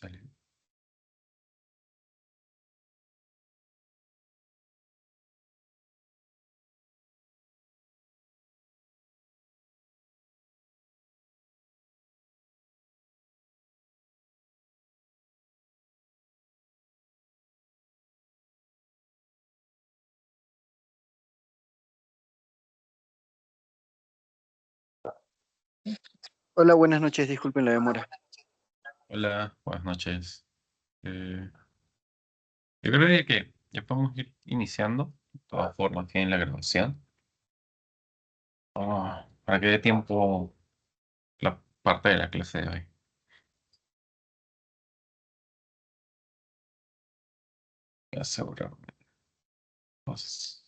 Sale. Hola, buenas noches, disculpen la demora. Hola, buenas noches. Eh, yo creo que ya podemos ir iniciando. De todas formas, tienen la grabación. Para que dé tiempo la parte de la clase de hoy. Voy a asegurarme. Pues,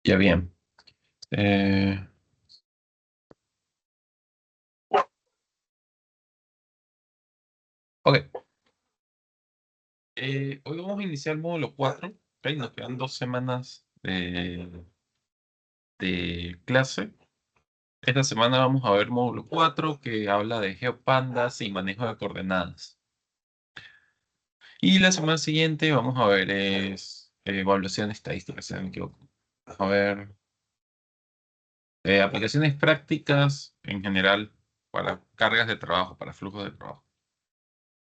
ya bien. Eh, ok. Hoy vamos a iniciar el módulo 4. Ok, nos quedan 2 semanas de clase. Esta semana vamos a ver módulo 4 que habla de geopandas y manejo de coordenadas. Y la semana siguiente vamos a ver evaluación estadística, si no me equivoco. Vamos a ver aplicaciones prácticas en general para cargas de trabajo, para flujos de trabajo.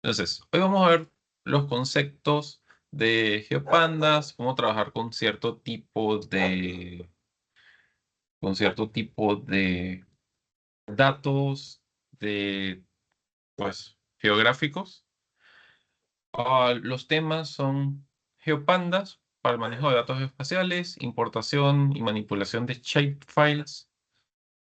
Entonces, hoy vamos a ver los conceptos de GeoPandas, cómo trabajar con cierto tipo de datos pues, geográficos. Los temas son GeoPandas para el manejo de datos espaciales, importación y manipulación de shapefiles,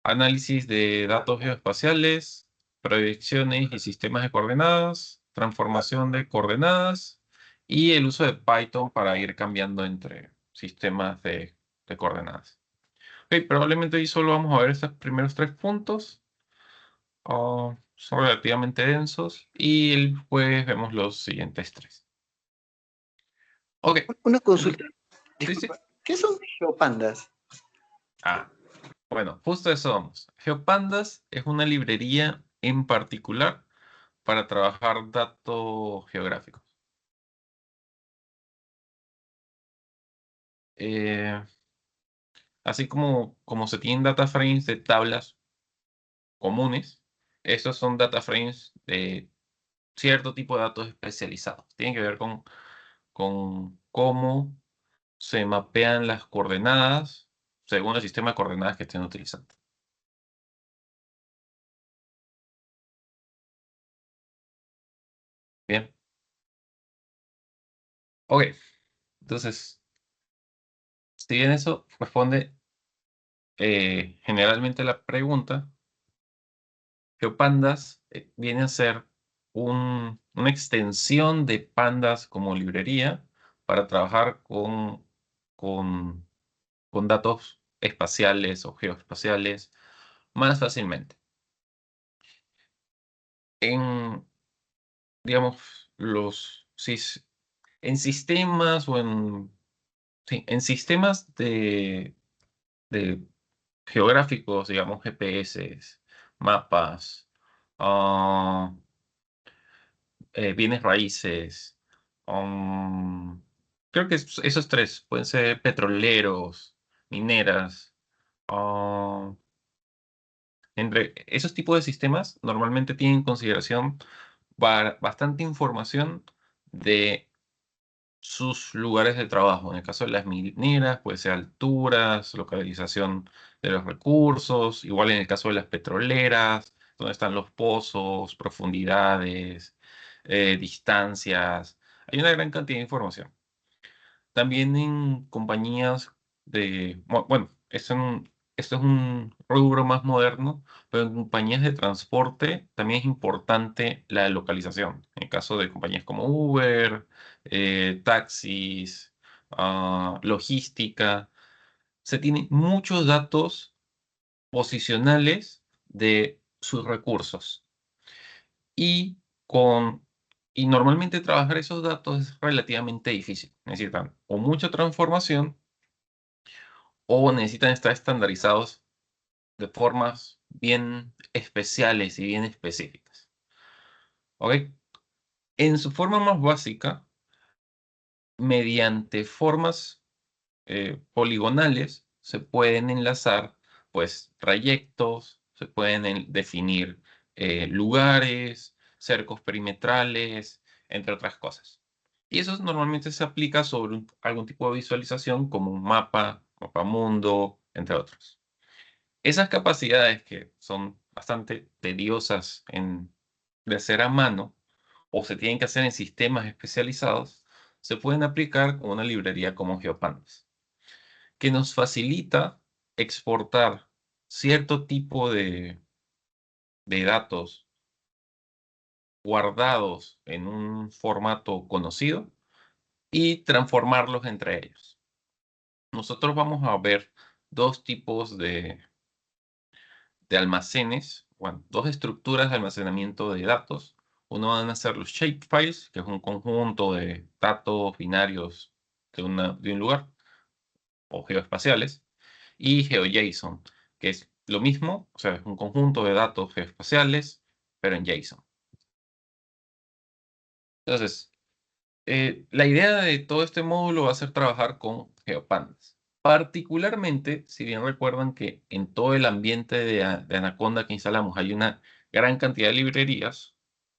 análisis de datos geoespaciales, proyecciones y sistemas de coordenadas, transformación de coordenadas y el uso de Python para ir cambiando entre sistemas de coordenadas. Ok, probablemente hoy solo vamos a ver estos primeros 3 puntos. Son relativamente densos y el jueves vemos los siguientes 3. Ok. Una consulta, Sí, sí. disculpa, ¿qué son geopandas? Bueno, justo eso vamos. GeoPandas es una librería en particular para trabajar datos geográficos. Eh, Así como se tienen data frames de tablas comunes, estos son data frames de cierto tipo de datos especializados. Tienen que ver con cómo se mapean las coordenadas según el sistema de coordenadas que estén utilizando. Bien. Ok. Entonces, si bien eso responde generalmente la pregunta, GeoPandas viene a ser una extensión de Pandas como librería para trabajar con, con datos espaciales o geoespaciales más fácilmente. En, digamos, en sistemas o sí, en sistemas de geográficos, digamos, GPS, mapas, ah, bienes raíces. um, Creo que esos 3 pueden ser petroleros, mineras. ah, Entre esos tipos de sistemas normalmente tienen en consideración bastante información de sus lugares de trabajo. En el caso de las mineras, puede ser alturas, localización de los recursos. Igual en el caso de las petroleras, dónde están los pozos, profundidades, distancias. Hay una gran cantidad de información. También en compañías bueno, esto es un rubro más moderno, pero en compañías de transporte también es importante la localización. En el caso de compañías como Uber, taxis, logística, se tienen muchos datos posicionales de sus recursos. y, con, y normalmente trabajar esos datos es relativamente difícil. Necesitan o mucha transformación o necesitan estar estandarizados de formas bien especiales y bien específicas. ¿Ok? En su forma más básica, mediante formas poligonales, se pueden enlazar pues trayectos, se pueden definir lugares, cercos perimetrales, entre otras cosas. Y eso normalmente se aplica sobre algún tipo de visualización como un mapa, mapa mundo, entre otros. Esas capacidades que son bastante tediosas de hacer a mano o se tienen que hacer en sistemas especializados, se pueden aplicar con una librería como GeoPandas, que nos facilita exportar cierto tipo de datos guardados en un formato conocido y transformarlos entre ellos. Nosotros vamos a ver dos tipos de almacenes, bueno, dos estructuras de almacenamiento de datos. Uno van a ser los shapefiles, que es un conjunto de datos binarios de un lugar, o geoespaciales, y GeoJSON, que es lo mismo, o sea, es un conjunto de datos geoespaciales, pero en JSON. Entonces, la idea de todo este módulo va a ser trabajar con GeoPandas. Particularmente, si bien recuerdan que en todo el ambiente de Anaconda que instalamos hay una gran cantidad de librerías,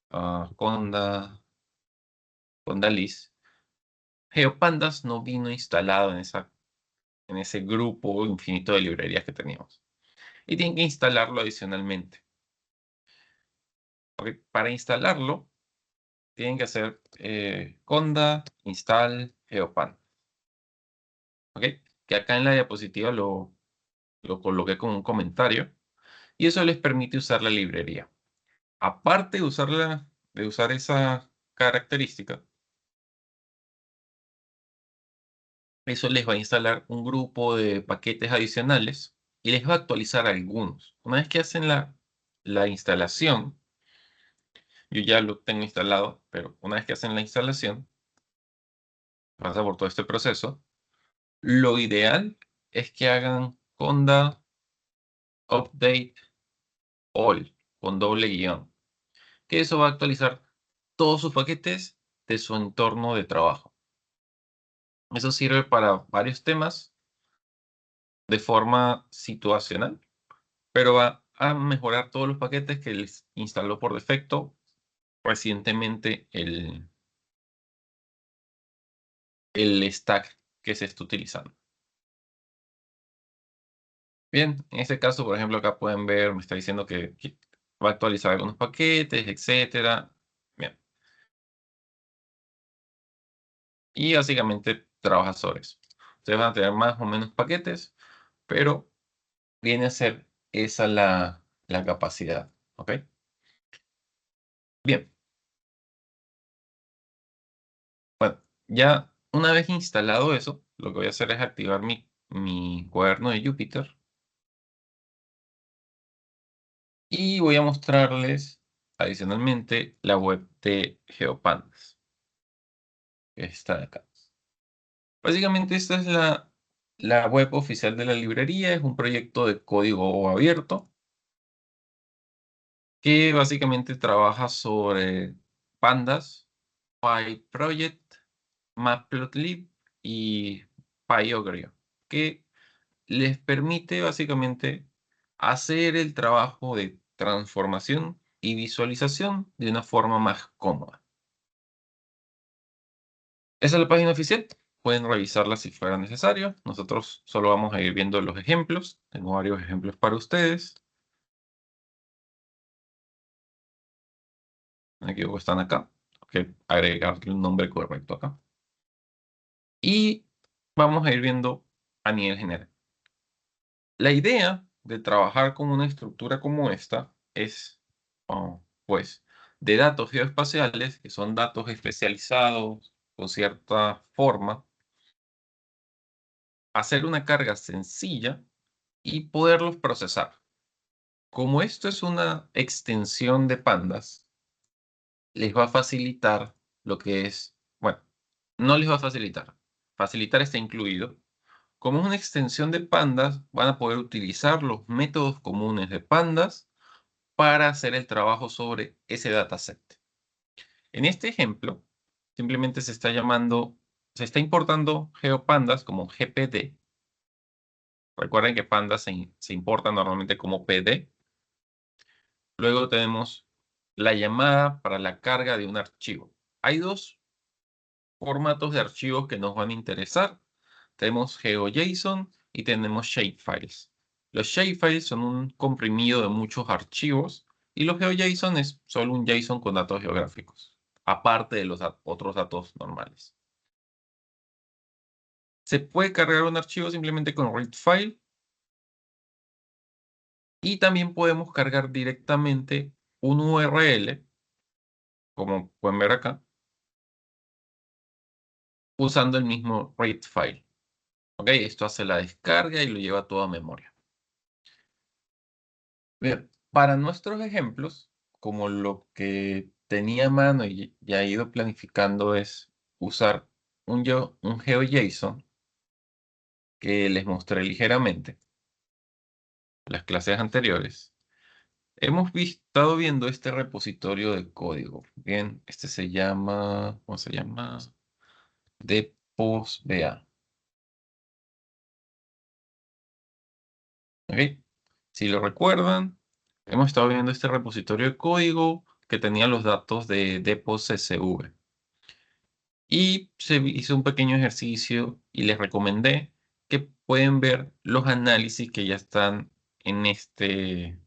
Conda, Condalis, GeoPandas no vino instalado en ese grupo infinito de librerías que teníamos. Y tienen que instalarlo adicionalmente. Ok, para instalarlo, tienen que hacer conda install geopan. ¿Ok? Que acá en la diapositiva lo coloqué con un comentario. Y eso les permite usar la librería. Aparte de usar esa característica, eso les va a instalar un grupo de paquetes adicionales y les va a actualizar algunos. Una vez que hacen la instalación, yo ya lo tengo instalado, pero una vez que hacen la instalación, pasa por todo este proceso. Lo ideal es que hagan conda update all con doble guión, que eso va a actualizar todos sus paquetes de su entorno de trabajo. Eso sirve para varios temas de forma situacional, pero va a mejorar todos los paquetes que les instaló por defecto recientemente el stack que se está utilizando. Bien, en este caso, por ejemplo, acá pueden ver, me está diciendo que va a actualizar algunos paquetes, etcétera. Bien. Y básicamente trabaja sobre eso. Ustedes van a tener más o menos paquetes, pero viene a ser esa la capacidad. ¿Ok? Bien. Bueno, ya una vez instalado eso, lo que voy a hacer es activar mi cuaderno de Jupyter y voy a mostrarles adicionalmente la web de GeoPandas, que está acá. Básicamente esta es la web oficial de la librería, es un proyecto de código abierto que básicamente trabaja sobre pandas, PyProject, Matplotlib y PyOgrio, que les permite básicamente hacer el trabajo de transformación y visualización de una forma más cómoda. Esa es la página oficial. Pueden revisarla si fuera necesario. Nosotros solo vamos a ir viendo los ejemplos. Tengo varios ejemplos para ustedes. Me equivoco, están acá. Ok, agregar el nombre correcto acá. Y vamos a ir viendo a nivel general. La idea de trabajar con una estructura como esta es, pues, de datos geoespaciales, que son datos especializados con cierta forma, hacer una carga sencilla y poderlos procesar. Como esto es una extensión de pandas, les va a facilitar lo que es, bueno, no les va a facilitar. Facilitar está incluido. Como es una extensión de Pandas, van a poder utilizar los métodos comunes de Pandas para hacer el trabajo sobre ese dataset. En este ejemplo, simplemente se está importando GeoPandas como GPD. Recuerden que Pandas se importa normalmente como PD. Luego tenemos la llamada para la carga de un archivo. Hay dos formatos de archivos que nos van a interesar. Tenemos GeoJSON y tenemos shapefiles. Los shapefiles son un comprimido de muchos archivos y los GeoJSON es solo un JSON con datos geográficos, aparte de los otros datos normales. Se puede cargar un archivo simplemente con readfile y también podemos cargar directamente un URL, como pueden ver acá, usando el mismo readfile. ¿Ok? Esto hace la descarga y lo lleva a toda memoria. Bien, para nuestros ejemplos, como lo que tenía a mano y ya he ido planificando es usar un GeoJSON que les mostré ligeramente en las clases anteriores. Hemos estado viendo este repositorio de código. Bien, este se llama, ¿cómo se llama? DeposBA. ¿Ok? Si lo recuerdan, hemos estado viendo este repositorio de código que tenía los datos de DeposSV. Y se hizo un pequeño ejercicio y les recomendé que pueden ver los análisis que ya están en este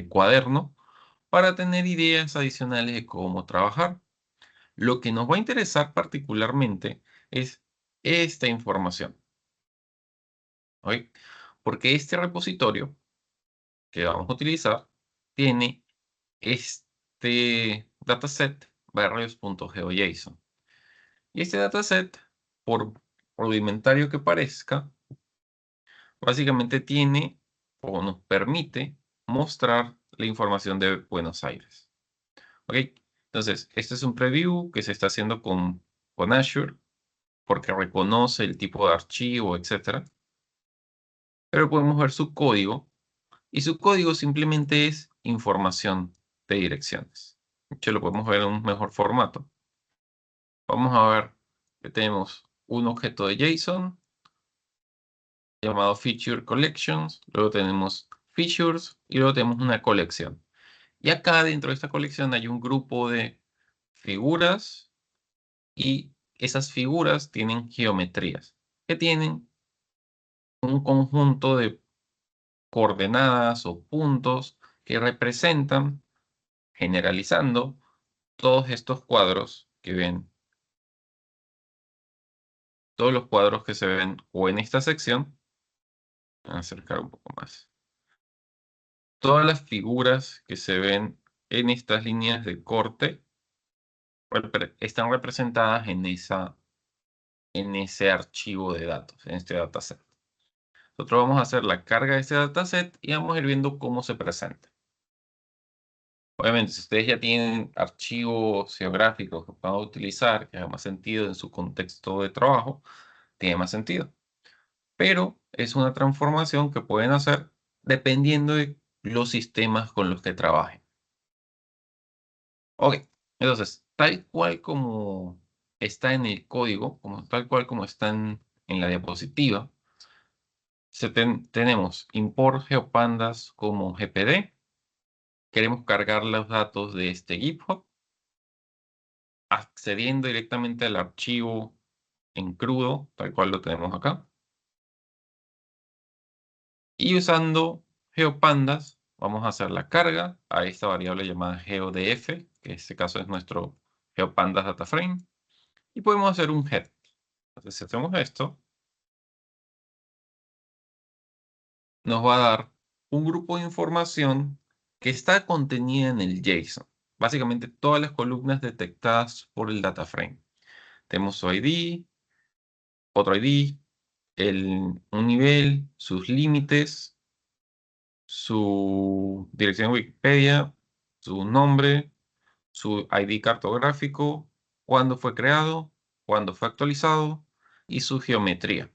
cuaderno para tener ideas adicionales de cómo trabajar. Lo que nos va a interesar particularmente es esta información, ¿ok? Porque este repositorio que vamos a utilizar tiene este dataset varios.geojson. Y este dataset, por rudimentario que parezca, básicamente tiene o nos permite mostrar la información de Buenos Aires. ¿Ok? Entonces, este es un preview que se está haciendo con Azure porque reconoce el tipo de archivo, etcétera. Pero podemos ver su código y su código simplemente es información de direcciones. De hecho, lo podemos ver en un mejor formato. Vamos a ver que tenemos un objeto de JSON llamado Feature Collections, luego tenemos Features y luego tenemos una colección. Y acá dentro de esta colección hay un grupo de figuras y esas figuras tienen geometrías que tienen un conjunto de coordenadas o puntos que representan, generalizando, todos estos cuadros que ven, todos los cuadros que se ven o en esta sección, voy a acercar un poco más. Todas las figuras que se ven en estas líneas de corte están representadas en ese archivo de datos, en este dataset. Nosotros vamos a hacer la carga de este dataset y vamos a ir viendo cómo se presenta. Obviamente, si ustedes ya tienen archivos geográficos que puedan utilizar, que haga más sentido en su contexto de trabajo, tiene más sentido. Pero es una transformación que pueden hacer dependiendo de los sistemas con los que trabajen. Ok, entonces, tal cual como está en el código, tal cual como está en la diapositiva, tenemos import geopandas como GPD. Queremos cargar los datos de este GitHub, accediendo directamente al archivo en crudo, tal cual lo tenemos acá. Y usando geopandas, vamos a hacer la carga a esta variable llamada geodf, que en este caso es nuestro geopandas data frame. Y podemos hacer un head. Entonces, si hacemos esto, nos va a dar un grupo de información que está contenida en el JSON. Básicamente todas las columnas detectadas por el data frame. Tenemos su ID, otro ID, un nivel, sus límites, su dirección de Wikipedia, su nombre, su ID cartográfico, cuándo fue creado, cuándo fue actualizado y su geometría.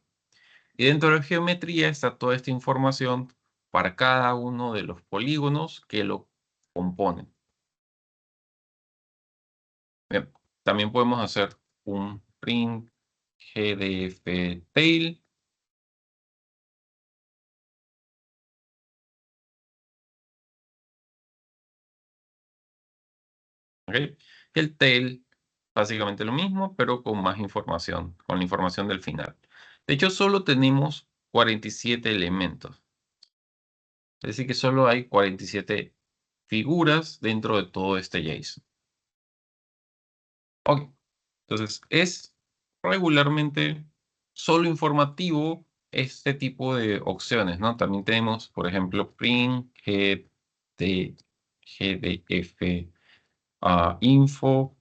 Y dentro de la geometría está toda esta información para cada uno de los polígonos que lo componen. Bien, también podemos hacer un print gdf tail. ¿Ok? El tail, básicamente lo mismo, pero con más información, con la información del final. De hecho, solo tenemos 47 elementos. Es decir, que solo hay 47 figuras dentro de todo este JSON. Ok, entonces es regularmente solo informativo este tipo de opciones, ¿no? También tenemos, por ejemplo, print, gdf, info.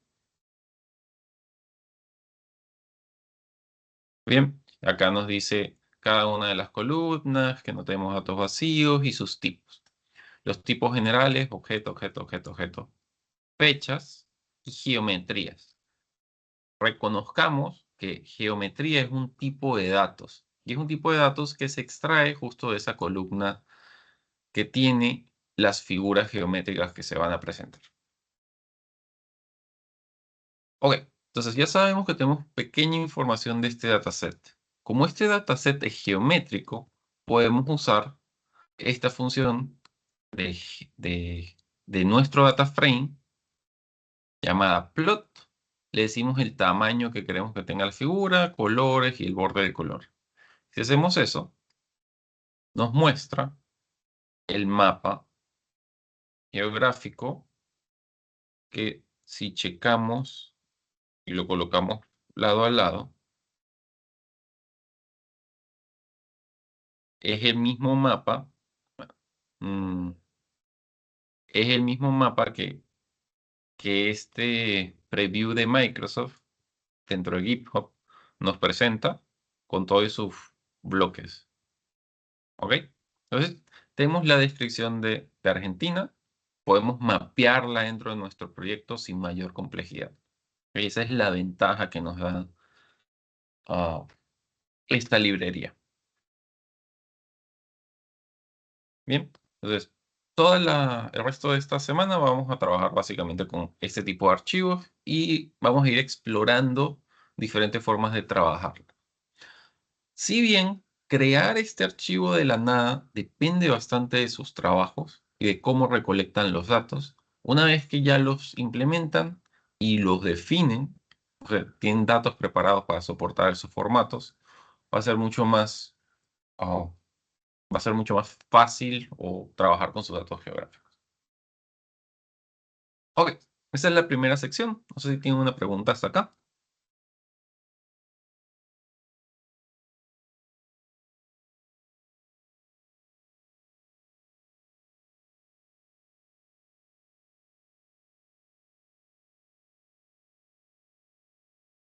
Bien, acá nos dice cada una de las columnas, que no tenemos datos vacíos y sus tipos. Los tipos generales, objeto, objeto, objeto, objeto, fechas y geometrías. Reconozcamos que geometría es un tipo de datos y es un tipo de datos que se extrae justo de esa columna que tiene las figuras geométricas que se van a presentar. Ok, entonces ya sabemos que tenemos pequeña información de este dataset. Como este dataset es geométrico, podemos usar esta función de, de nuestro data frame llamada plot. Le decimos el tamaño que queremos que tenga la figura, colores y el borde de color. Si hacemos eso, nos muestra el mapa geográfico que si checamos y lo colocamos lado a lado, es el mismo mapa, mm, es el mismo mapa que este preview de Microsoft dentro de GitHub nos presenta con todos sus bloques. ¿Ok? Entonces, tenemos la descripción de Argentina. Podemos mapearla dentro de nuestro proyecto sin mayor complejidad. Esa es la ventaja que nos da esta librería. Bien, entonces, el resto de esta semana vamos a trabajar básicamente con este tipo de archivos y vamos a ir explorando diferentes formas de trabajar. Si bien crear este archivo de la nada depende bastante de sus trabajos y de cómo recolectan los datos, una vez que ya los implementan y los definen, o sea, tienen datos preparados para soportar esos formatos, va a ser mucho más, ah, va a ser mucho más fácil o trabajar con sus datos geográficos. Ok, esa es la primera sección. No sé si tienen una pregunta hasta acá.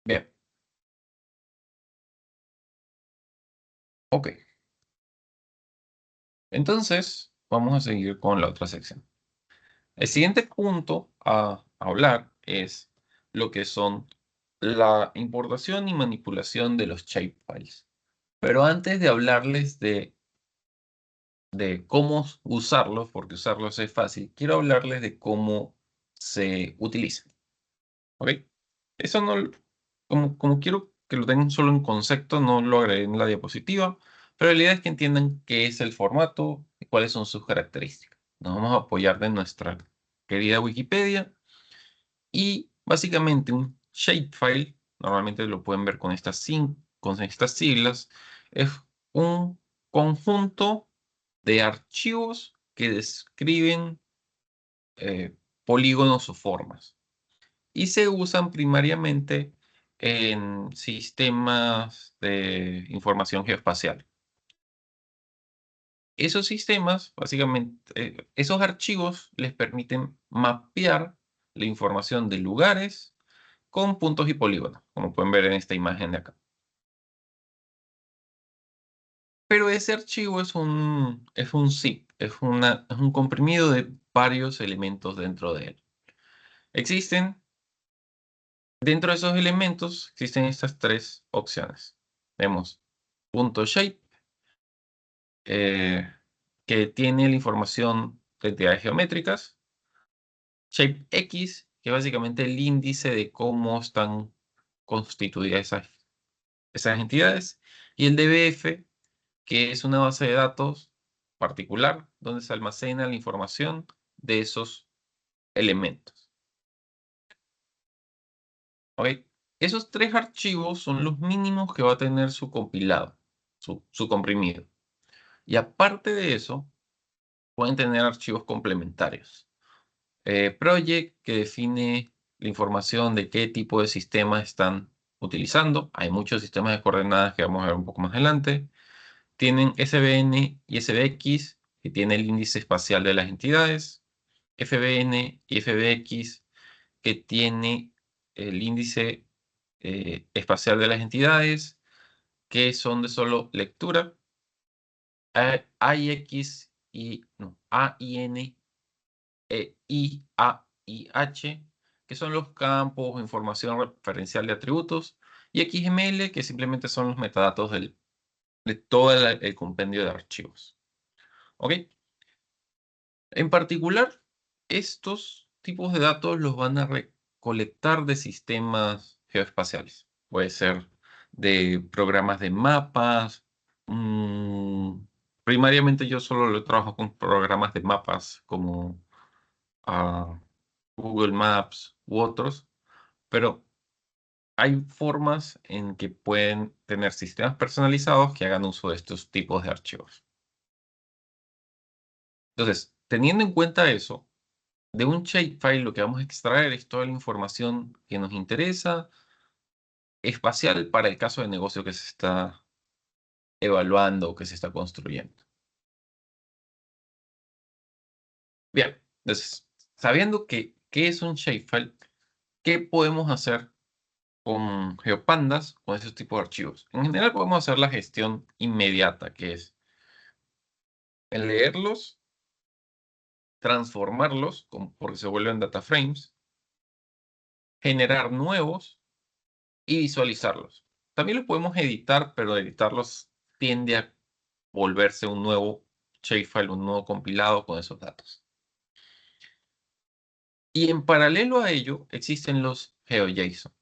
Bien, ok. Entonces, vamos a seguir con la otra sección. El siguiente punto a hablar es lo que son la importación y manipulación de los shapefiles. Pero antes de hablarles de cómo usarlos, porque usarlos es fácil, quiero hablarles de cómo se utilizan. ¿Ok? Eso no, como quiero que lo tengan solo en concepto, no lo agregué en la diapositiva, pero la idea es que entiendan qué es el formato y cuáles son sus características. Nos vamos a apoyar de nuestra querida Wikipedia y básicamente un shapefile, normalmente lo pueden ver con estas siglas, es un conjunto de archivos que describen polígonos o formas y se usan primariamente en sistemas de información geoespacial. Esos sistemas, básicamente, esos archivos les permiten mapear la información de lugares con puntos y polígonos, como pueden ver en esta imagen de acá. Pero ese archivo es un zip, es un comprimido de varios elementos dentro de él. Dentro de esos elementos, existen estas tres opciones. Tenemos .shape, eh, que tiene la información de entidades geométricas. ShapeX, que es básicamente el índice de cómo están constituidas esas entidades. Y el DBF, que es una base de datos particular donde se almacena la información de esos elementos. ¿Ok? Esos tres archivos son los mínimos que va a tener su compilado, su comprimido. Y aparte de eso, pueden tener archivos complementarios. Project, que define la información de qué tipo de sistemas están utilizando. Hay muchos sistemas de coordenadas que vamos a ver un poco más adelante. Tienen SVN y SVX, que tiene el índice espacial de las entidades. FBN y FBX, que tiene el índice espacial de las entidades, que son de solo lectura. AIX y no, AIN IAIH, que son los campos o información referencial de atributos, y XML, que simplemente son los metadatos de todo el compendio de archivos. ¿Ok? En particular, estos tipos de datos los van a recolectar de sistemas geoespaciales. Puede ser de programas de mapas. Primariamente yo solo lo trabajo con programas de mapas como a Google Maps u otros, pero hay formas en que pueden tener sistemas personalizados que hagan uso de estos tipos de archivos. Entonces, teniendo en cuenta eso, de un shapefile lo que vamos a extraer es toda la información que nos interesa, espacial para el caso de negocio que se está evaluando o que se está construyendo. Bien, entonces, sabiendo qué es un shapefile, ¿qué podemos hacer con GeoPandas, con esos tipos de archivos? En general podemos hacer la gestión inmediata, que es el leerlos, transformarlos, porque se vuelven data frames, generar nuevos y visualizarlos. También los podemos editar, pero editarlos tiende a volverse un nuevo shapefile, un nuevo compilado con esos datos. Y en paralelo a ello existen los GeoJSON.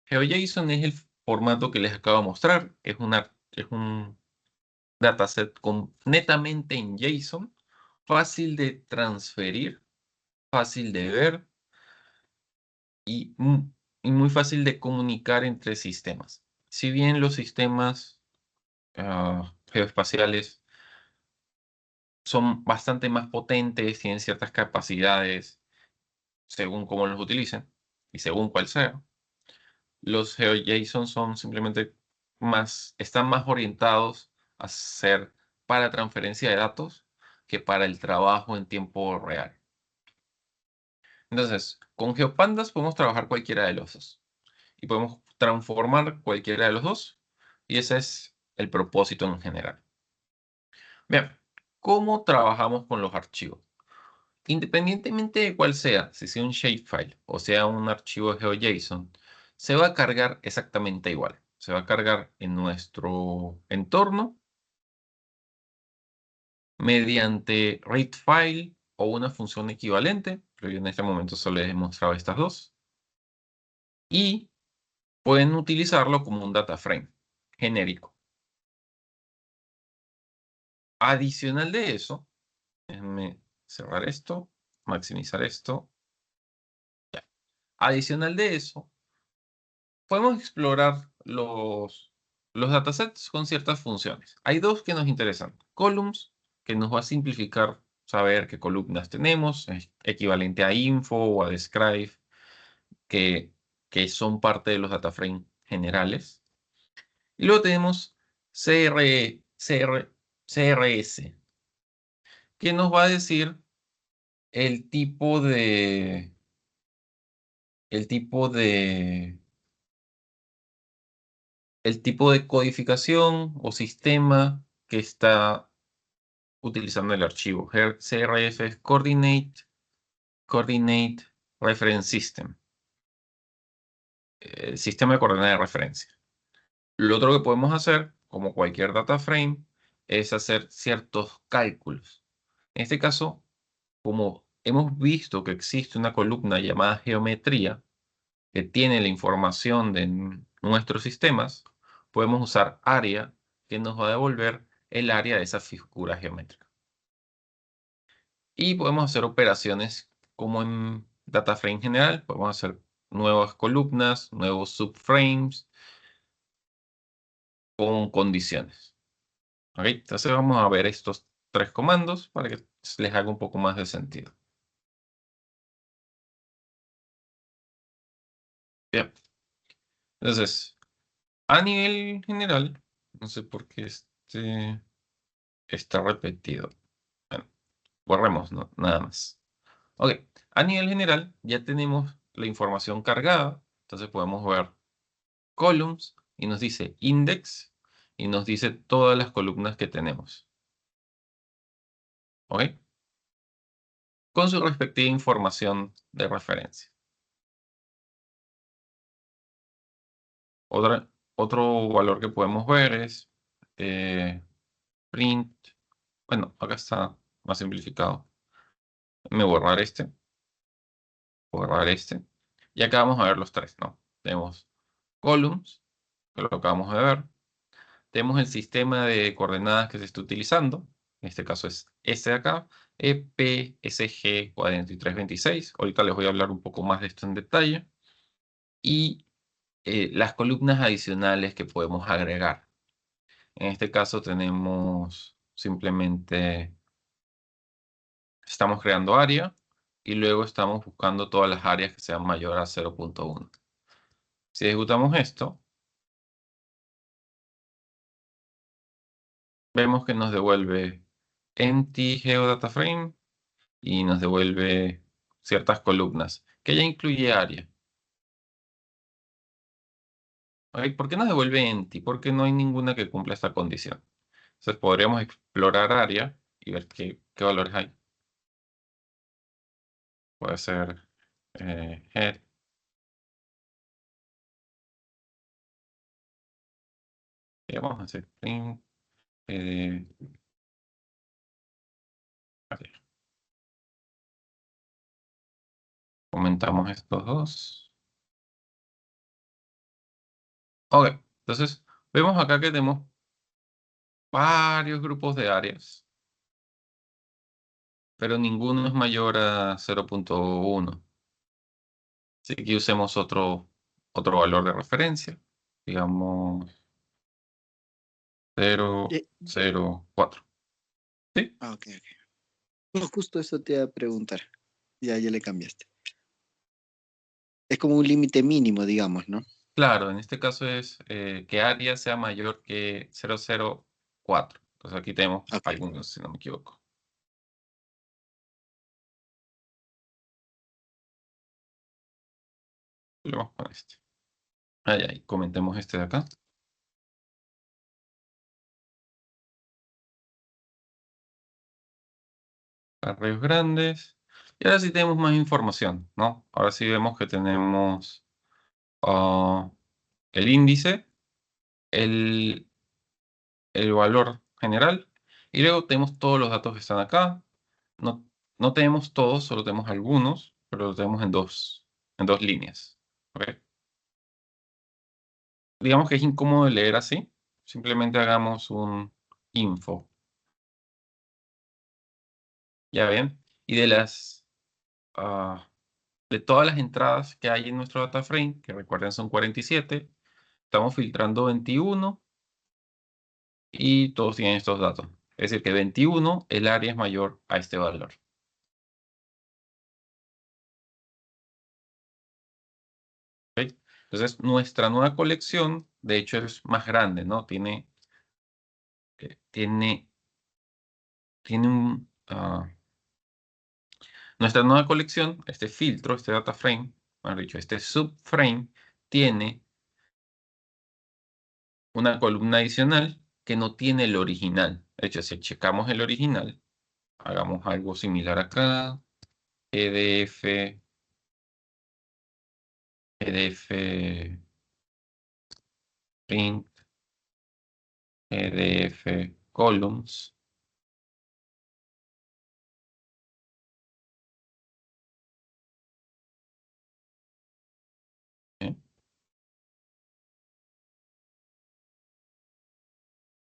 GeoJSON es el formato que les acabo de mostrar. Es un dataset netamente en JSON, fácil de transferir, fácil de ver y, y muy fácil de comunicar entre sistemas. Si bien los sistemas geoespaciales son bastante más potentes, tienen ciertas capacidades según cómo los utilicen y según cuál sea, los GeoJSON son simplemente están más orientados a ser para transferencia de datos que para el trabajo en tiempo real. Entonces, con GeoPandas podemos trabajar cualquiera de los dos y podemos transformar cualquiera de los dos, y ese es el propósito en general. Bien, ¿cómo trabajamos con los archivos? Independientemente de cuál sea, si sea un shapefile o sea un archivo de GeoJSON, se va a cargar exactamente igual. Se va a cargar en nuestro entorno mediante readFile o una función equivalente, pero yo en este momento solo les he mostrado estas dos. Y pueden utilizarlo como un data frame genérico. Adicional de eso, déjenme cerrar esto, maximizar esto. Ya. Adicional de eso, podemos explorar los datasets con ciertas funciones. Hay dos que nos interesan. Columns, que nos va a simplificar saber qué columnas tenemos, es equivalente a info o a describe, que, que son parte de los data frame generales. Y luego tenemos CRS, que nos va a decir el tipo de, el tipo de, el tipo de codificación o sistema que está utilizando el archivo. CRF es Coordinate Reference System. Sistema de coordenadas de referencia. Lo otro que podemos hacer, como cualquier data frame, es hacer ciertos cálculos. En este caso, como hemos visto que existe una columna llamada geometría que tiene la información de nuestros sistemas, podemos usar área que nos va a devolver el área de esa figura geométrica. Y podemos hacer operaciones como en data frame general. Podemos hacer nuevas columnas, nuevos subframes con condiciones. ¿Ok? Entonces vamos a ver estos tres comandos para que les haga un poco más de sentido. Bien. Entonces, a nivel general, no sé por qué está repetido. Bueno, borremos, ¿no? Nada más. Ok, a nivel general ya tenemos la información cargada. Entonces podemos ver columns y nos dice index y nos dice todas las columnas que tenemos. ¿Ok? Con su respectiva información de referencia. Otro valor que podemos ver es print. Bueno, acá está más simplificado. Me voy a borrar este. Borrar este. Y acá vamos a ver los tres, ¿no? Tenemos columns, que lo acabamos de ver. Tenemos el sistema de coordenadas que se está utilizando. En este caso es este de acá. EPSG4326. Ahorita les voy a hablar un poco más de esto en detalle. Y las columnas adicionales que podemos agregar. En este caso tenemos simplemente, estamos creando área y luego estamos buscando todas las áreas que sean mayor a 0.1. Si ejecutamos esto, vemos que nos devuelve empty geodataframe y nos devuelve ciertas columnas, que ya incluye área. ¿Ok? ¿Por qué nos devuelve empty? Porque no hay ninguna que cumpla esta condición. Entonces podríamos explorar área y ver qué valores hay. Puede ser head. Y vamos a hacer print. eh, Vale. Comentamos estos dos. Ok, entonces vemos acá que tenemos varios grupos de áreas, pero ninguno es mayor a 0.1. Así que usemos otro valor de referencia, digamos Eh, 0.04. ¿Sí? ok, ok. No, justo eso te iba a preguntar. Ya le cambiaste. Es como un límite mínimo, digamos, ¿no? Claro, en este caso es que área sea mayor que 0.04. Entonces aquí tenemos Ok. algunos, si no me equivoco. Vamos con este. Ahí, comentemos este de acá. Arrayos grandes. Y ahora sí tenemos más información, ¿no? Ahora sí vemos que tenemos ah, el índice, el, el valor general, y luego tenemos todos los datos que están acá. No, no tenemos todos, solo tenemos algunos, pero lo tenemos en dos líneas. ¿Ok? Digamos que es incómodo de leer así. Simplemente hagamos un info. ¿Ya ven? Y ah, de todas las entradas que hay en nuestro data frame, que recuerden son 47, estamos filtrando 21 y todos tienen estos datos. Es decir, que 21, el área es mayor a este valor. ¿Ok? Entonces, nuestra nueva colección, de hecho, es más grande, ¿no? Eh, tiene, tiene nuestra nueva colección, este filtro, este data frame, mejor dicho, este subframe, tiene una columna adicional que no tiene el original. De hecho, si checamos el original, hagamos algo similar acá. PDF, PDF, print, PDF, columns. ¿Eh?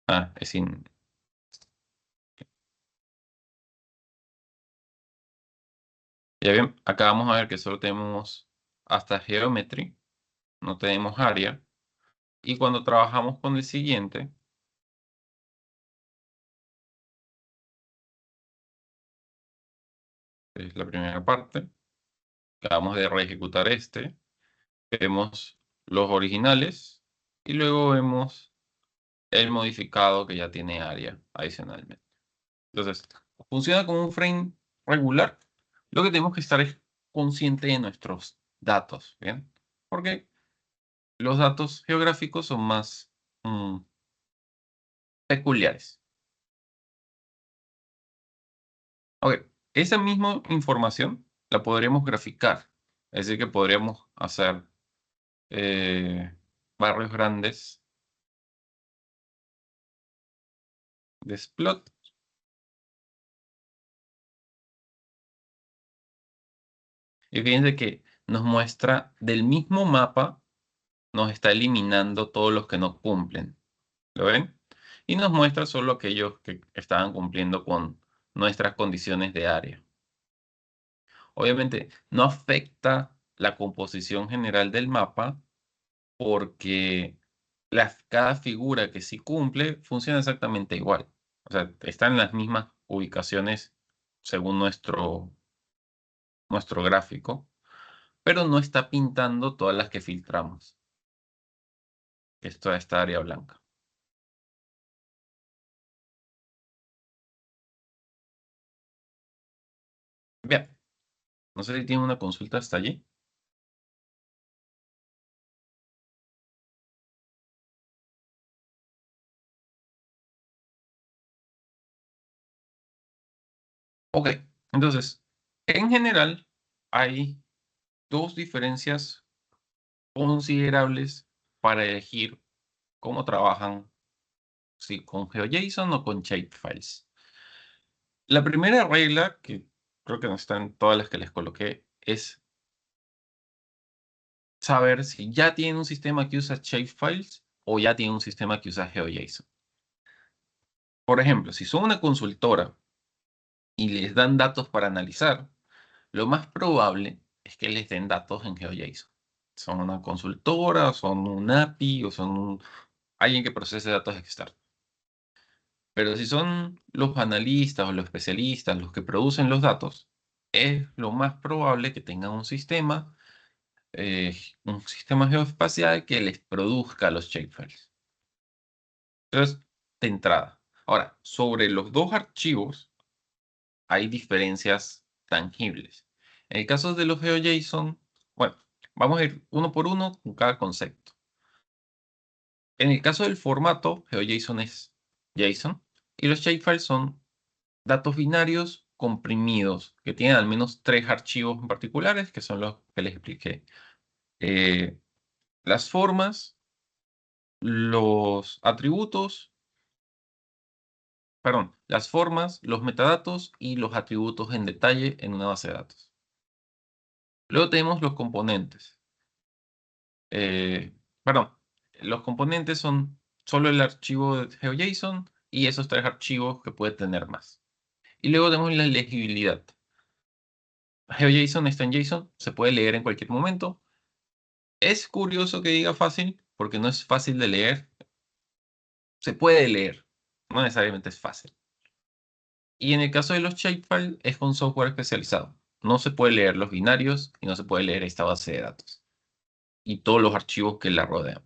Ah, es sin... Ya bien, acá vamos a ver que solo tenemos hasta geometry, no tenemos área. Y cuando trabajamos con el siguiente, que es la primera parte, acabamos de reejecutar este, vemos los originales y luego vemos el modificado que ya tiene área adicionalmente. Entonces, funciona como un frame regular. Lo que tenemos que estar es consciente de nuestros datos, ¿bien? Porque los datos geográficos son más peculiares. Ok, esa misma información la podríamos graficar. Es decir, que podríamos hacer barrios grandes de Splot. Y fíjense que nos muestra del mismo mapa, nos está eliminando todos los que no cumplen. ¿Lo ven? Y nos muestra solo aquellos que estaban cumpliendo con nuestras condiciones de área. Obviamente, no afecta la composición general del mapa porque cada figura que sí cumple funciona exactamente igual. O sea, están en las mismas ubicaciones según nuestro gráfico, pero no está pintando todas las que filtramos, que es toda esta área blanca. Bien, no sé si tiene una consulta hasta allí. Ok, entonces, en general, hay dos diferencias considerables para elegir cómo trabajan, si con GeoJSON o con shapefiles. La primera regla, que creo que no está en todas las que les coloqué, es saber si ya tienen un sistema que usa shapefiles o ya tienen un sistema que usa GeoJSON. Por ejemplo, si son una consultora y les dan datos para analizar, lo más probable es que les den datos en GeoJSON. Son una consultora, son un API o son alguien que procese datos externos. Pero si son los analistas o los especialistas los que producen los datos, es lo más probable que tengan un sistema geoespacial que les produzca los shapefiles. Entonces, de entrada. Ahora, sobre los dos archivos hay diferencias tangibles. En el caso de los GeoJSON, bueno, vamos a ir uno por uno con cada concepto. En el caso del formato, GeoJSON es JSON y los shapefiles son datos binarios comprimidos que tienen al menos tres archivos en particulares, que son los que les expliqué. Eh, las formas, los atributos, perdón, las formas, los metadatos y los atributos en detalle en una base de datos. Luego tenemos los componentes. Perdón, los componentes son solo el archivo de GeoJSON y esos tres archivos que puede tener más. Y luego tenemos la legibilidad. GeoJSON está en JSON, se puede leer en cualquier momento. Es curioso que diga fácil, porque no es fácil de leer. Se puede leer, no necesariamente es fácil. Y en el caso de los shapefiles es con software especializado. No se puede leer los binarios y no se puede leer esta base de datos y todos los archivos que la rodean.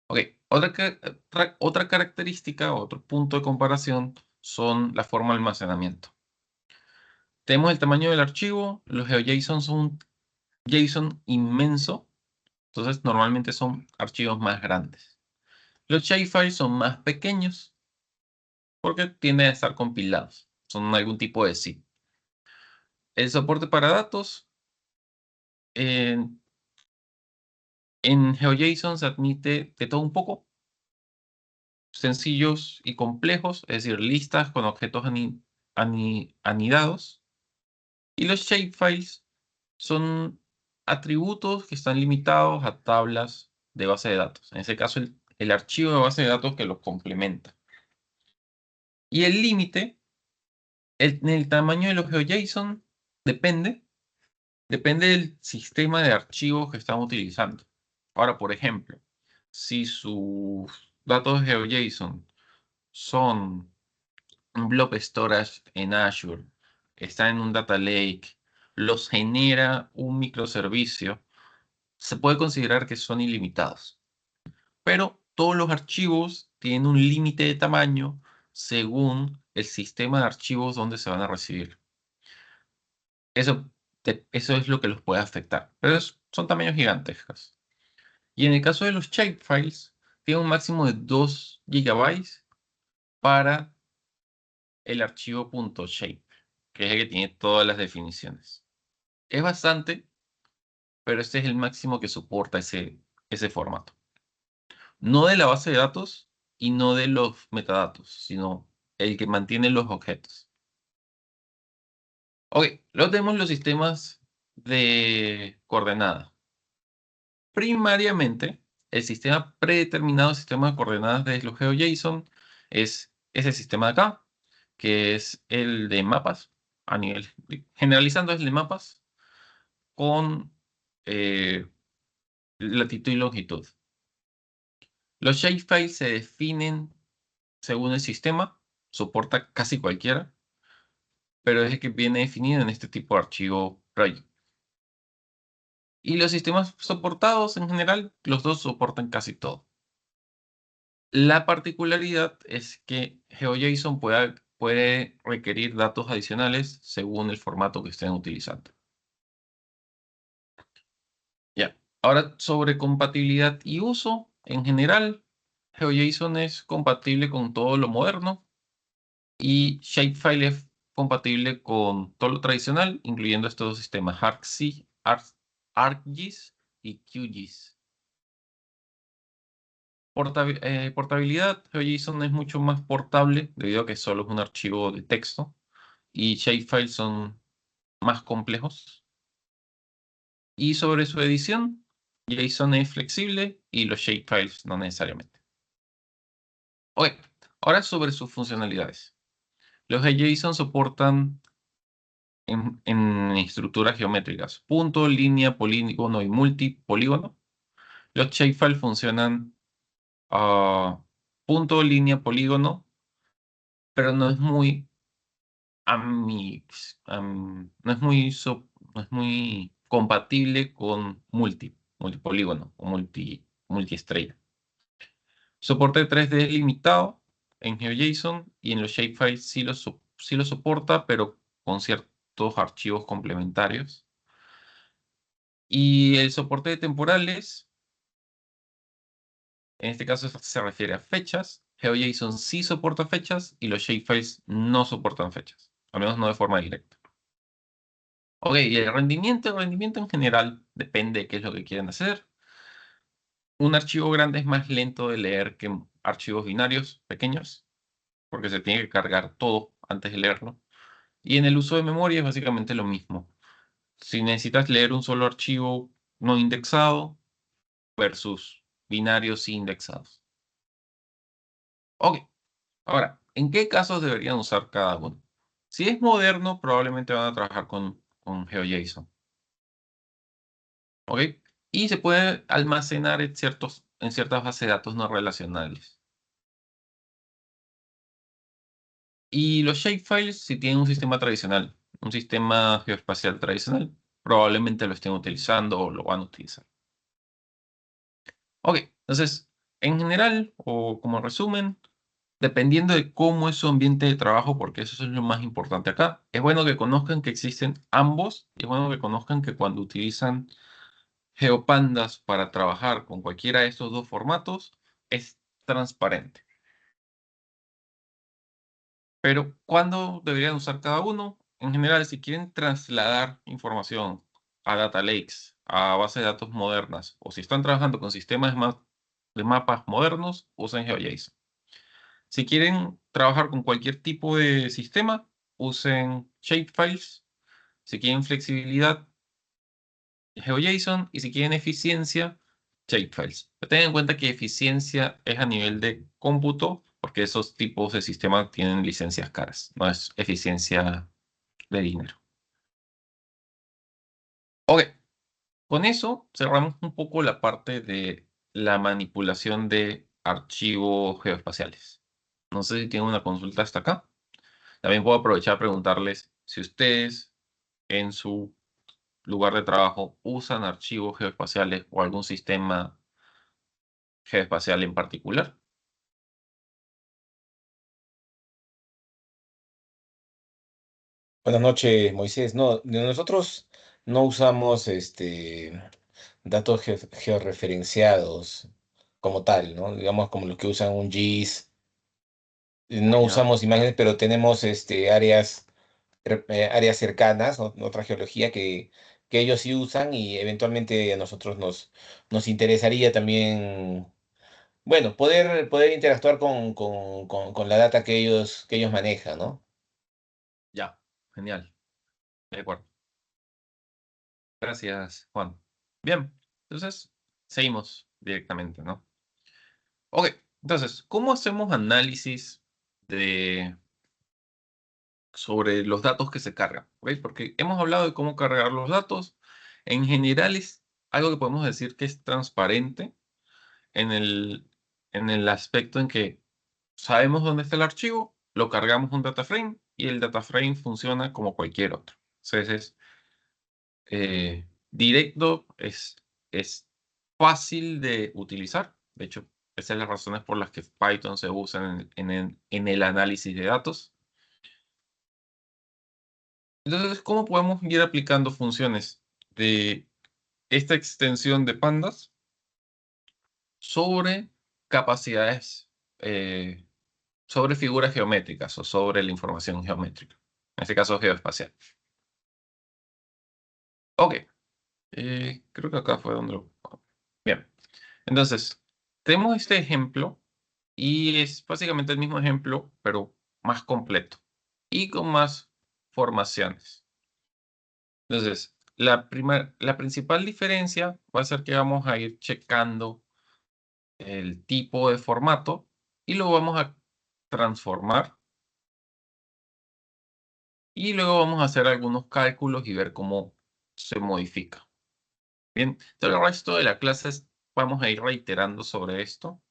Ok, otra característica, otro punto de comparación son la forma de almacenamiento. Tenemos el tamaño del archivo, los GeoJSON son un JSON inmenso, entonces normalmente son archivos más grandes. Los shapefiles son más pequeños porque tienden a estar compilados. Son algún tipo de zip. El soporte para datos. En, en GeoJSON se admite de todo un poco, sencillos y complejos, es decir, listas con objetos anidados. Y los shapefiles son atributos que están limitados a tablas de base de datos. En ese caso, el archivo de base de datos que los complementa. Y el límite, en el tamaño de los GeoJSON, depende, depende del sistema de archivos que están utilizando. Ahora, por ejemplo, si sus datos de GeoJSON son un blob storage en Azure, está en un data lake, los genera un microservicio, se puede considerar que son ilimitados. Pero todos los archivos tienen un límite de tamaño según el sistema de archivos donde se van a recibir. Eso, eso es lo que los puede afectar, pero son tamaños gigantescos. Y en el caso de los shapefiles, tiene un máximo de 2 gigabytes para el archivo .shape, que es el que tiene todas las definiciones. Es bastante, pero este es el máximo que soporta ese formato. No de la base de datos y no de los metadatos, sino el que mantiene los objetos. Ok, luego tenemos los sistemas de coordenadas. Primariamente, el sistema predeterminado, sistema de coordenadas de los GeoJSON, es ese sistema de acá, que es el de mapas, a nivel, generalizando es el de mapas, con eh, latitud y longitud. Los shapefiles se definen según el sistema, soporta casi cualquiera, pero es el que viene definido en este tipo de archivo project. Y los sistemas soportados en general, los dos soportan casi todo. La particularidad es que GeoJSON puede requerir datos adicionales según el formato que estén utilizando. Ya. Ahora, sobre compatibilidad y uso, en general, GeoJSON es compatible con todo lo moderno y Shapefile es compatible con todo lo tradicional, incluyendo estos dos sistemas ArcGIS y QGIS. Portabilidad, GeoJSON es mucho más portable debido a que solo es un archivo de texto y shapefiles son más complejos. Y sobre su edición, JSON es flexible y los shapefiles no necesariamente. Ok, ahora sobre sus funcionalidades. Los de JSON soportan en estructuras geométricas punto, línea, polígono y multipolígono. Los shapefiles funcionan a punto, línea, polígono, pero no es muy no es no es muy compatible con multipolígono o multiestrella. Soporte 3D limitado en GeoJSON y en los shapefiles sí lo soporta, pero con ciertos archivos complementarios. Y el soporte de temporales, en este caso se refiere a fechas. GeoJSON sí soporta fechas y los shapefiles no soportan fechas, al menos no de forma directa. Ok, y el rendimiento en general depende de qué es lo que quieren hacer. Un archivo grande es más lento de leer que archivos binarios pequeños, porque se tiene que cargar todo antes de leerlo. Y en el uso de memoria es básicamente lo mismo. Si necesitas leer un solo archivo no indexado versus binarios sí indexados. Ok, ahora, ¿en qué casos deberían usar cada uno? Si es moderno, probablemente van a trabajar con GeoJSON. ¿Ok? Y se puede almacenar en ciertas bases de datos no relacionales. Y los shapefiles, si tienen un sistema tradicional, un sistema geoespacial tradicional, probablemente lo estén utilizando o lo van a utilizar. Ok, entonces, en general, o como resumen, dependiendo de cómo es su ambiente de trabajo, porque eso es lo más importante acá, es bueno que conozcan que existen ambos, y es bueno que conozcan que cuando utilizan GeoPandas para trabajar con cualquiera de estos dos formatos, es transparente. Pero, ¿cuándo deberían usar cada uno? En general, si quieren trasladar información a data lakes, a bases de datos modernas, o si están trabajando con sistemas de mapas modernos, usen GeoJSON. Si quieren trabajar con cualquier tipo de sistema, usen shapefiles. Si quieren flexibilidad, GeoJSON. Y si quieren eficiencia, shapefiles. Pero tengan en cuenta que eficiencia es a nivel de cómputo, porque esos tipos de sistemas tienen licencias caras. No es eficiencia de dinero. Ok, con eso cerramos un poco la parte de la manipulación de archivos geoespaciales. No sé si tienen una consulta hasta acá. También puedo aprovechar a preguntarles si ustedes en su lugar de trabajo usan archivos geoespaciales o algún sistema geoespacial en particular. Buenas noches, Moisés. No, nosotros no usamos datos georreferenciados como tal, ¿no? Digamos como los que usan un GIS. No ¿Ya? usamos imágenes, pero tenemos áreas, áreas cercanas, ¿no? Otra geología que ellos sí usan y eventualmente a nosotros nos interesaría también, bueno, poder interactuar con la data que ellos manejan, ¿no? Ya, genial. De acuerdo. Gracias, Juan. Bien, entonces seguimos directamente, ¿no? Ok, entonces, ¿cómo hacemos análisis de sobre los datos que se cargan? ¿Ok? Porque hemos hablado de cómo cargar los datos. En general es algo que podemos decir que es transparente en el aspecto en que sabemos dónde está el archivo, lo cargamos un data frame y el data frame funciona como cualquier otro. Entonces directo, es fácil de utilizar. De hecho, esas son las razones por las que Python se usa en el análisis de datos. Entonces, ¿cómo podemos ir aplicando funciones de esta extensión de pandas sobre capacidades, sobre figuras geométricas o sobre la información geométrica? En este caso, geoespacial. Ok, creo que acá fue donde lo... Bien, entonces, tenemos este ejemplo y es básicamente el mismo ejemplo, pero más completo y con más formaciones. Entonces, la principal diferencia va a ser que vamos a ir checando el tipo de formato y lo vamos a transformar y luego vamos a hacer algunos cálculos y ver cómo se modifica. Bien, todo el resto de la clase vamos a ir reiterando sobre esto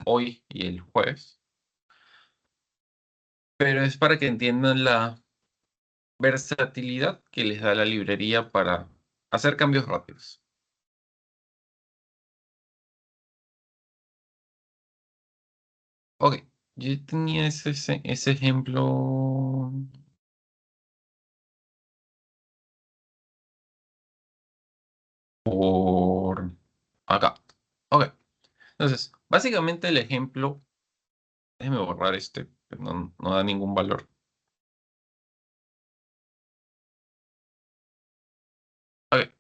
hoy y el jueves, pero es para que entiendan la versatilidad que les da la librería para hacer cambios rápidos. Ok, yo tenía ese ejemplo por acá. Ok, entonces, básicamente el ejemplo, déjeme borrar que no da ningún valor. Ok,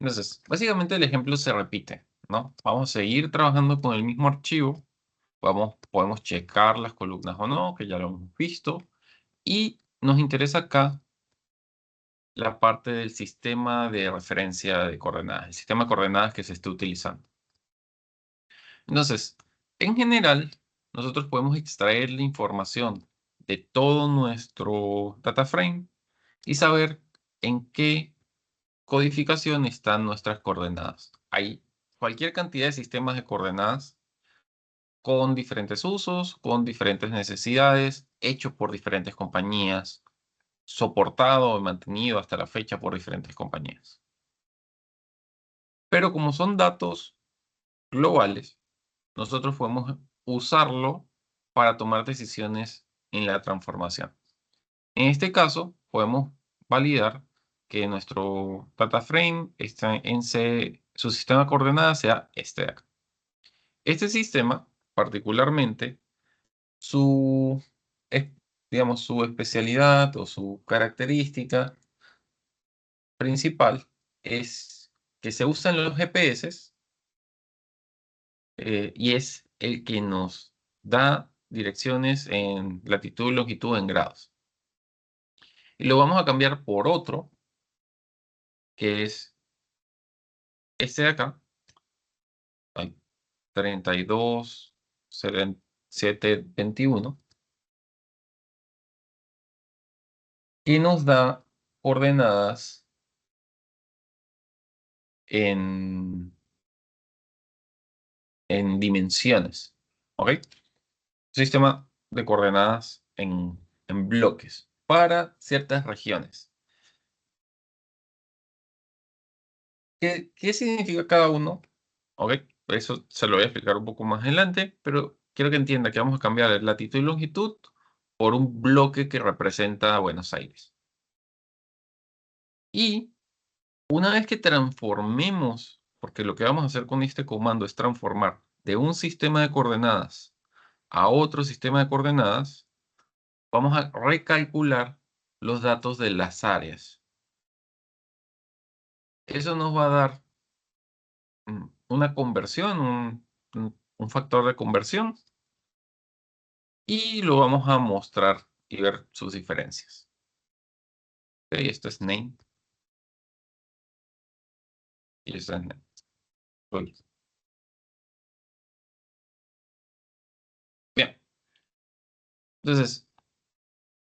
entonces, básicamente el ejemplo se repite, ¿no? Vamos a seguir trabajando con el mismo archivo, podemos checar las columnas o no, que ya lo hemos visto, y nos interesa acá la parte del sistema de referencia de coordenadas, el sistema de coordenadas que se esté utilizando. Entonces, en general, nosotros podemos extraer la información de todo nuestro data frame y saber en qué codificación están nuestras coordenadas. Hay cualquier cantidad de sistemas de coordenadas con diferentes usos, con diferentes necesidades, hechos por diferentes compañías, soportado y mantenido hasta la fecha por diferentes compañías. Pero como son datos globales, nosotros podemos usarlo para tomar decisiones en la transformación. En este caso, podemos validar que nuestro data frame está su sistema de coordenadas sea este de acá. Este sistema particularmente, su, digamos, su especialidad o su característica principal es que se usa en los GPS y es el que nos da direcciones en latitud y longitud en grados. Y lo vamos a cambiar por otro, que es este de acá, 32.721, que nos da coordenadas en dimensiones. ¿Ok? Sistema de coordenadas en bloques para ciertas regiones. ¿Qué significa cada uno? ¿Ok? Eso se lo voy a explicar un poco más adelante, pero quiero que entienda que vamos a cambiar la latitud y longitud por un bloque que representa a Buenos Aires. Y una vez que transformemos, porque lo que vamos a hacer con este comando es transformar de un sistema de coordenadas a otro sistema de coordenadas, vamos a recalcular los datos de las áreas. Eso nos va a dar una conversión, un factor de conversión, y lo vamos a mostrar y ver sus diferencias. Ok, esto es name. Y esto es name. Uy. Bien. Entonces,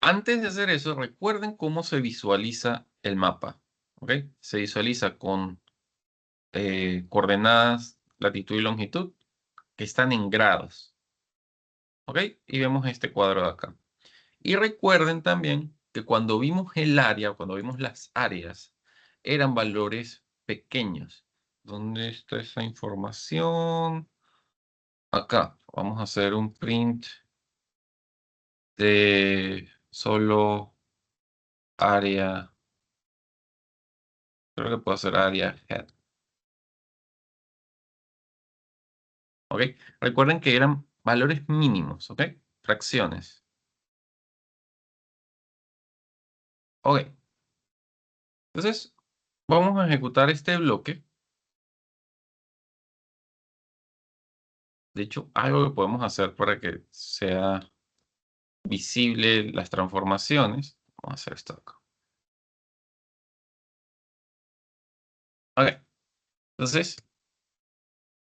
antes de hacer eso, recuerden cómo se visualiza el mapa. ¿Ok? Se visualiza con coordenadas, latitud y longitud, que están en grados. ¿Ok? Y vemos este cuadro de acá. Y recuerden también que cuando vimos el área, cuando vimos las áreas, eran valores pequeños. ¿Dónde está esa información? Acá. Vamos a hacer un print de solo área. Creo que puedo hacer área head. ¿Ok? Recuerden que eran valores mínimos, ¿ok? Fracciones. Ok. Entonces, vamos a ejecutar este bloque. De hecho, algo que podemos hacer para que sea visible las transformaciones. Vamos a hacer esto acá. Ok. Entonces,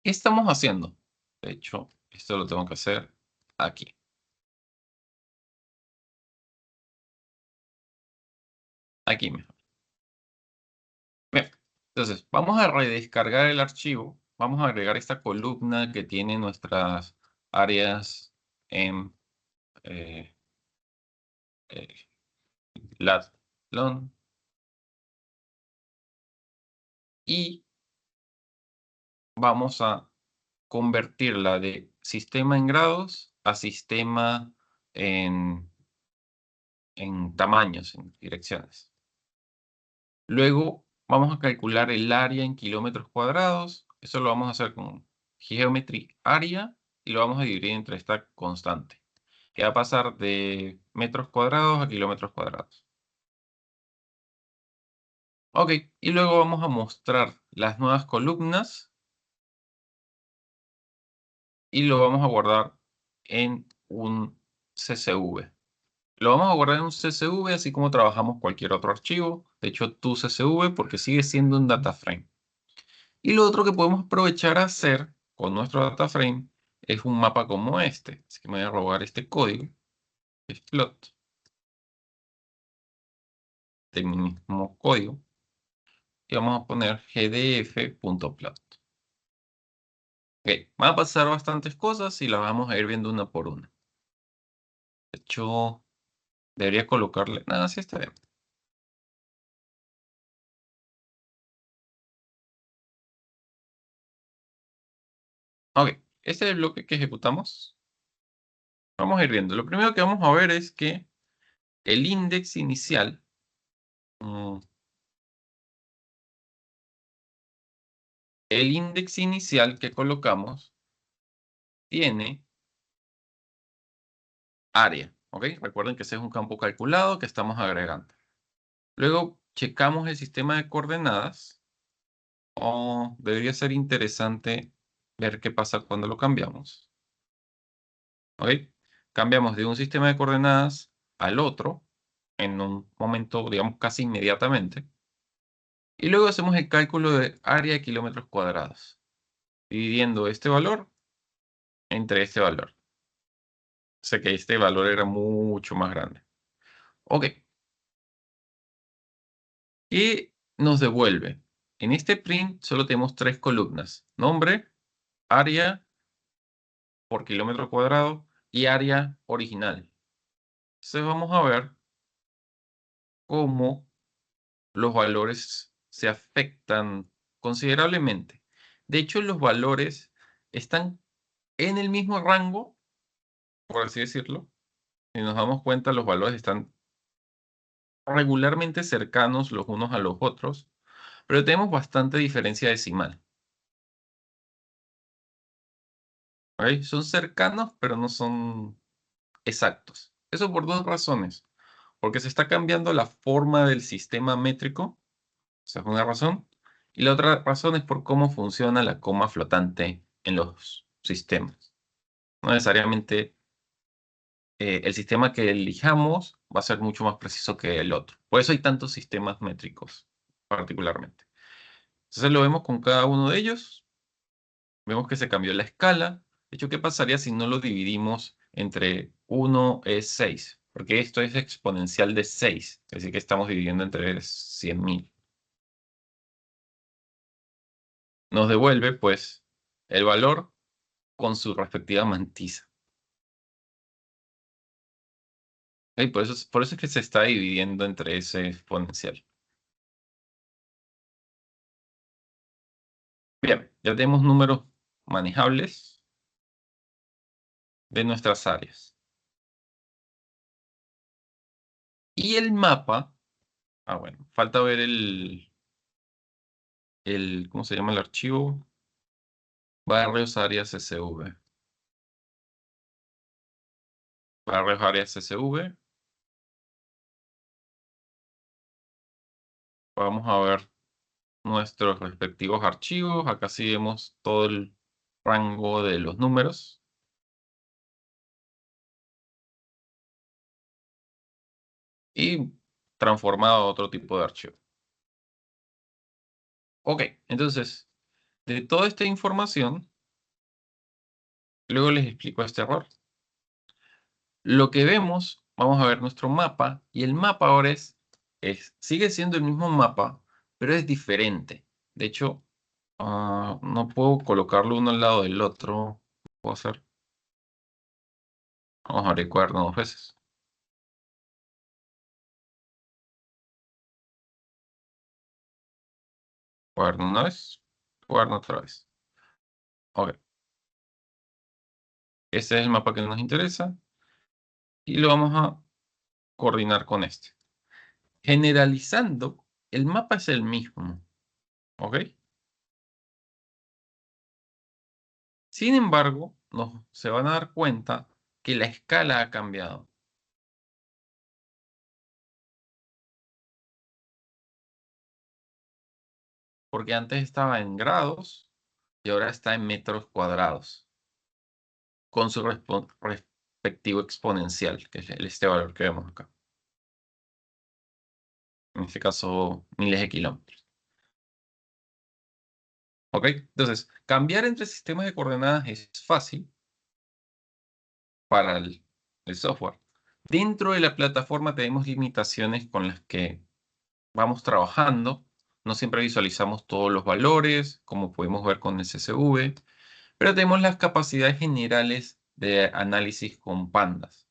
¿qué estamos haciendo? De hecho, esto lo tengo que hacer aquí. Aquí mejor. Bien. Entonces, vamos a redescargar el archivo. Vamos a agregar esta columna que tiene nuestras áreas en eh, eh, lat, lon. Y vamos a convertirla de sistema en grados a sistema en tamaños, en direcciones. Luego vamos a calcular el área en kilómetros cuadrados. Eso lo vamos a hacer con geometry area y lo vamos a dividir entre esta constante, que va a pasar de metros cuadrados a kilómetros cuadrados. Ok, y luego vamos a mostrar las nuevas columnas y lo vamos a guardar en un CSV. Lo vamos a guardar en un CSV, así como trabajamos cualquier otro archivo. De hecho, tu CSV, porque sigue siendo un data frame. Y lo otro que podemos aprovechar a hacer con nuestro data frame es un mapa como este. Así que me voy a robar este código, que es plot, de mi mismo código. Y vamos a poner gdf.plot. Ok, van a pasar bastantes cosas y las vamos a ir viendo una por una. De hecho, debería colocarle... Nada, sí está bien. Ok, este es el bloque que ejecutamos. Vamos a ir viendo. Lo primero que vamos a ver es que el index inicial que colocamos tiene área, ¿ok? Recuerden que ese es un campo calculado que estamos agregando. Luego checamos el sistema de coordenadas. Debería ser interesante ver qué pasa cuando lo cambiamos. ¿Ok? Cambiamos de un sistema de coordenadas al otro en un momento, digamos, casi inmediatamente. Y luego hacemos el cálculo de área de kilómetros cuadrados, dividiendo este valor entre este valor. Sé que este valor era mucho más grande. Ok. Y nos devuelve. En este print solo tenemos 3 columnas. Nombre, área por kilómetro cuadrado y área original. Entonces vamos a ver cómo los valores se afectan considerablemente. De hecho, los valores están en el mismo rango, por así decirlo. Si nos damos cuenta, los valores están regularmente cercanos los unos a los otros, pero tenemos bastante diferencia decimal. ¿Ok? Son cercanos, pero no son exactos. Eso por dos razones. Porque se está cambiando la forma del sistema métrico, esa es una razón. Y la otra razón es por cómo funciona la coma flotante en los sistemas. No necesariamente el sistema que elijamos va a ser mucho más preciso que el otro. Por eso hay tantos sistemas métricos, particularmente. Entonces lo vemos con cada uno de ellos. Vemos que se cambió la escala. De hecho, ¿qué pasaría si no lo dividimos entre 1 es 6? Porque esto es exponencial de 6. Es decir, que estamos dividiendo entre 100.000. Nos devuelve, pues, el valor con su respectiva mantisa. Y por eso es que se está dividiendo entre ese exponencial. Bien, ya tenemos números manejables de nuestras áreas. Y el mapa, bueno, falta ver ¿cómo se llama el archivo? Barrios áreas SV. Barrios áreas SV. Vamos a ver nuestros respectivos archivos. Acá sí vemos todo el rango de los números. Y transformado a otro tipo de archivo. Ok, entonces, de toda esta información, luego les explico este error. Lo que vemos, vamos a ver nuestro mapa, y el mapa ahora sigue siendo el mismo mapa, pero es diferente. De hecho, no puedo colocarlo uno al lado del otro. ¿Puedo hacer? Vamos a abrir cuaderno dos veces. Cuaderno una vez, cuaderno otra vez. Ok. Este es el mapa que nos interesa y lo vamos a coordinar con este. Generalizando, el mapa es el mismo. ¿Ok? Sin embargo, se van a dar cuenta que la escala ha cambiado. Porque antes estaba en grados y ahora está en metros cuadrados, con su respectivo exponencial, que es este valor que vemos acá. En este caso, miles de kilómetros. ¿Ok? Entonces, cambiar entre sistemas de coordenadas es fácil para el software. Dentro de la plataforma tenemos limitaciones con las que vamos trabajando. No siempre visualizamos todos los valores, como podemos ver con el CSV, pero tenemos las capacidades generales de análisis con pandas.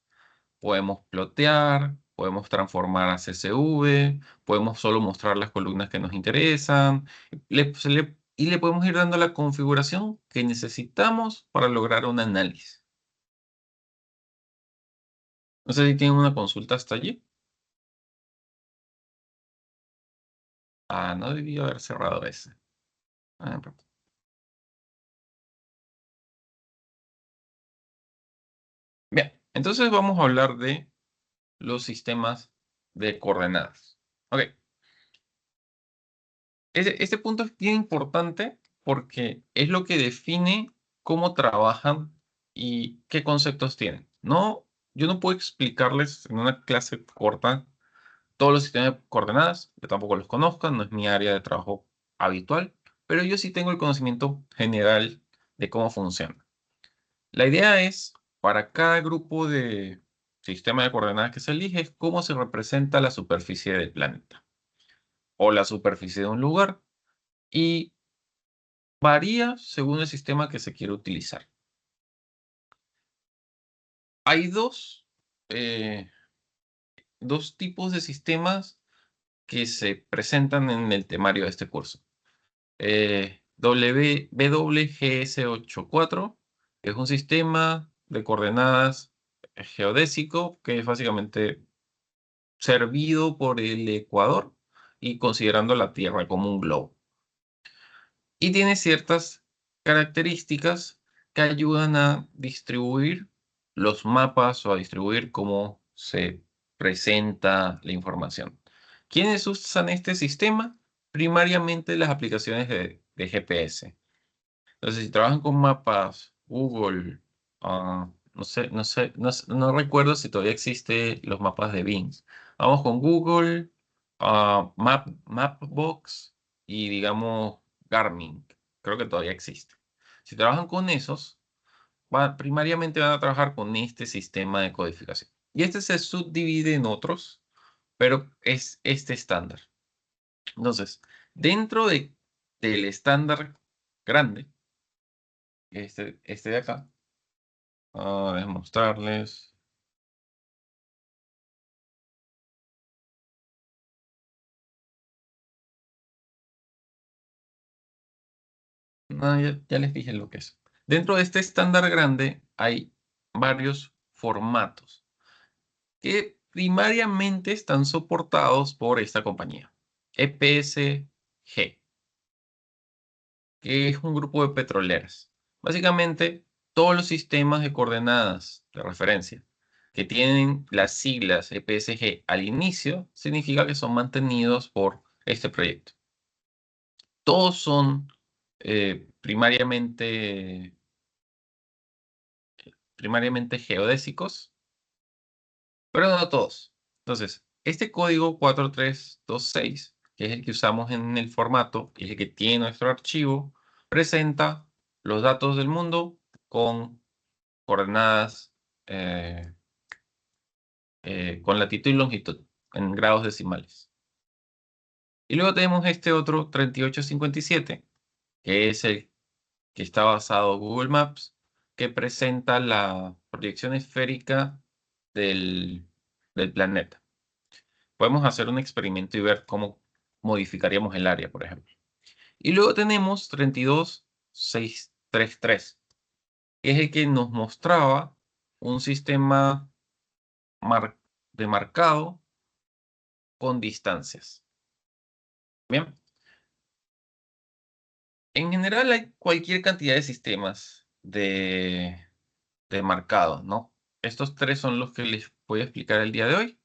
Podemos plotear, podemos transformar a CSV, podemos solo mostrar las columnas que nos interesan, y le podemos ir dando la configuración que necesitamos para lograr un análisis. No sé si tienen una consulta hasta allí. No debí haber cerrado ese. Ah, Bien, Entonces vamos a hablar de los sistemas de coordenadas. Ok. Este punto es bien importante porque es lo que define cómo trabajan y qué conceptos tienen. No, yo no puedo explicarles en una clase corta todos los sistemas de coordenadas, yo tampoco los conozco, no es mi área de trabajo habitual, pero yo sí tengo el conocimiento general de cómo funciona. La idea es, para cada grupo de sistema de coordenadas que se elige, es cómo se representa la superficie del planeta o la superficie de un lugar y varía según el sistema que se quiere utilizar. Hay eh, dos tipos de sistemas que se presentan en el temario de este curso. WGS84 es un sistema de coordenadas geodésico que es básicamente servido por el Ecuador y considerando la Tierra como un globo. Y tiene ciertas características que ayudan a distribuir los mapas o a distribuir cómo se presenta la información. ¿Quiénes usan este sistema? Primariamente las aplicaciones de GPS. Entonces, si trabajan con mapas, Google, no recuerdo si todavía existe los mapas de Bing. Vamos con Google, Mapbox y digamos Garmin. Creo que todavía existe. Si trabajan con esos, primariamente van a trabajar con este sistema de codificación. Y este se subdivide en otros, pero es este estándar. Entonces, dentro del estándar grande, este de acá. Déjenme mostrarles. No, ya les dije lo que es. Dentro de este estándar grande hay varios formatos que primariamente están soportados por esta compañía. EPSG, que es un grupo de petroleras. Básicamente, todos los sistemas de coordenadas de referencia que tienen las siglas EPSG al inicio, significa que son mantenidos por este proyecto. Todos son primariamente geodésicos, pero no todos. Entonces, este código 4326, que es el que usamos en el formato y el que tiene nuestro archivo, presenta los datos del mundo con coordenadas eh, con latitud y longitud en grados decimales. Y luego tenemos este otro 3857, que es el que está basado en Google Maps, que presenta la proyección esférica del planeta. Podemos hacer un experimento y ver cómo modificaríamos el área, por ejemplo. Y luego tenemos 32633, que es el que nos mostraba un sistema de marcado con distancias. Bien, en general hay cualquier cantidad de sistemas de marcado, ¿no? Estos tres son los que les voy a explicar el día de hoy.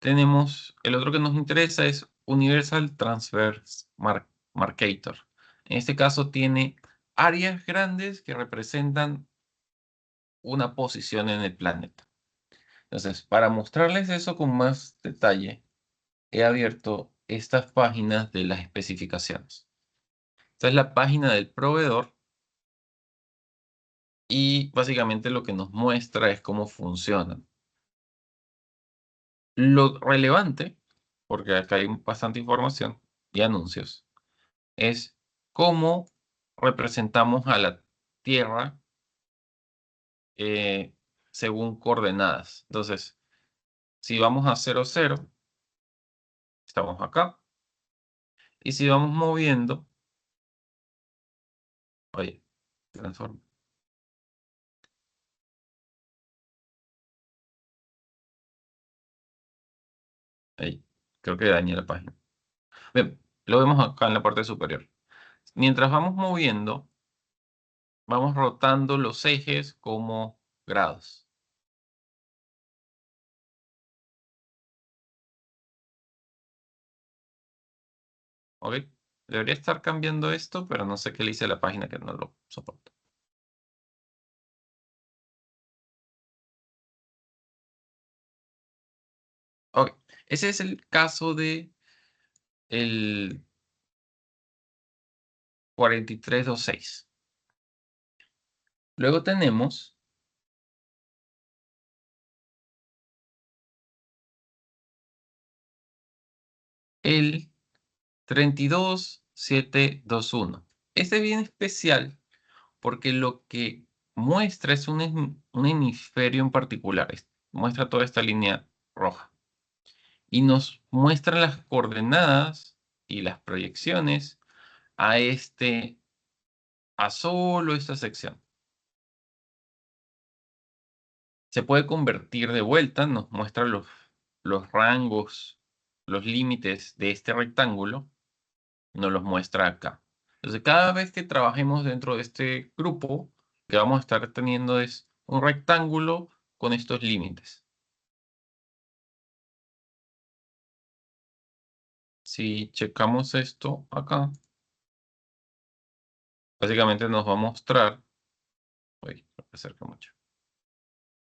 Tenemos, el otro que nos interesa es Universal Transverse Marcator. En este caso tiene áreas grandes que representan una posición en el planeta. Entonces, para mostrarles eso con más detalle, he abierto estas páginas de las especificaciones. Esta es la página del proveedor y básicamente lo que nos muestra es cómo funcionan. Lo relevante, porque acá hay bastante información y anuncios, es cómo representamos a la Tierra eh, según coordenadas. Entonces, si vamos a 0, 0, estamos acá. Y si vamos moviendo, oye, transforma. Ahí, creo que dañé la página. Bien, lo vemos acá en la parte superior. Mientras vamos moviendo, vamos rotando los ejes como grados. ¿Ok? Debería estar cambiando esto, pero no sé qué le hice a la página que no lo soporta. Ok, ese es el caso de el 4326. Luego tenemos el 32.721. Este es bien especial porque lo que muestra es un hemisferio en particular. Muestra toda esta línea roja. Y nos muestra las coordenadas y las proyecciones a solo esta sección. Se puede convertir de vuelta, nos muestra los rangos, los límites de este rectángulo, nos los muestra acá. Entonces, cada vez que trabajemos dentro de este grupo, lo que vamos a estar teniendo es un rectángulo con estos límites. Si checamos esto acá, básicamente nos va a mostrar, uy, lo acerca mucho.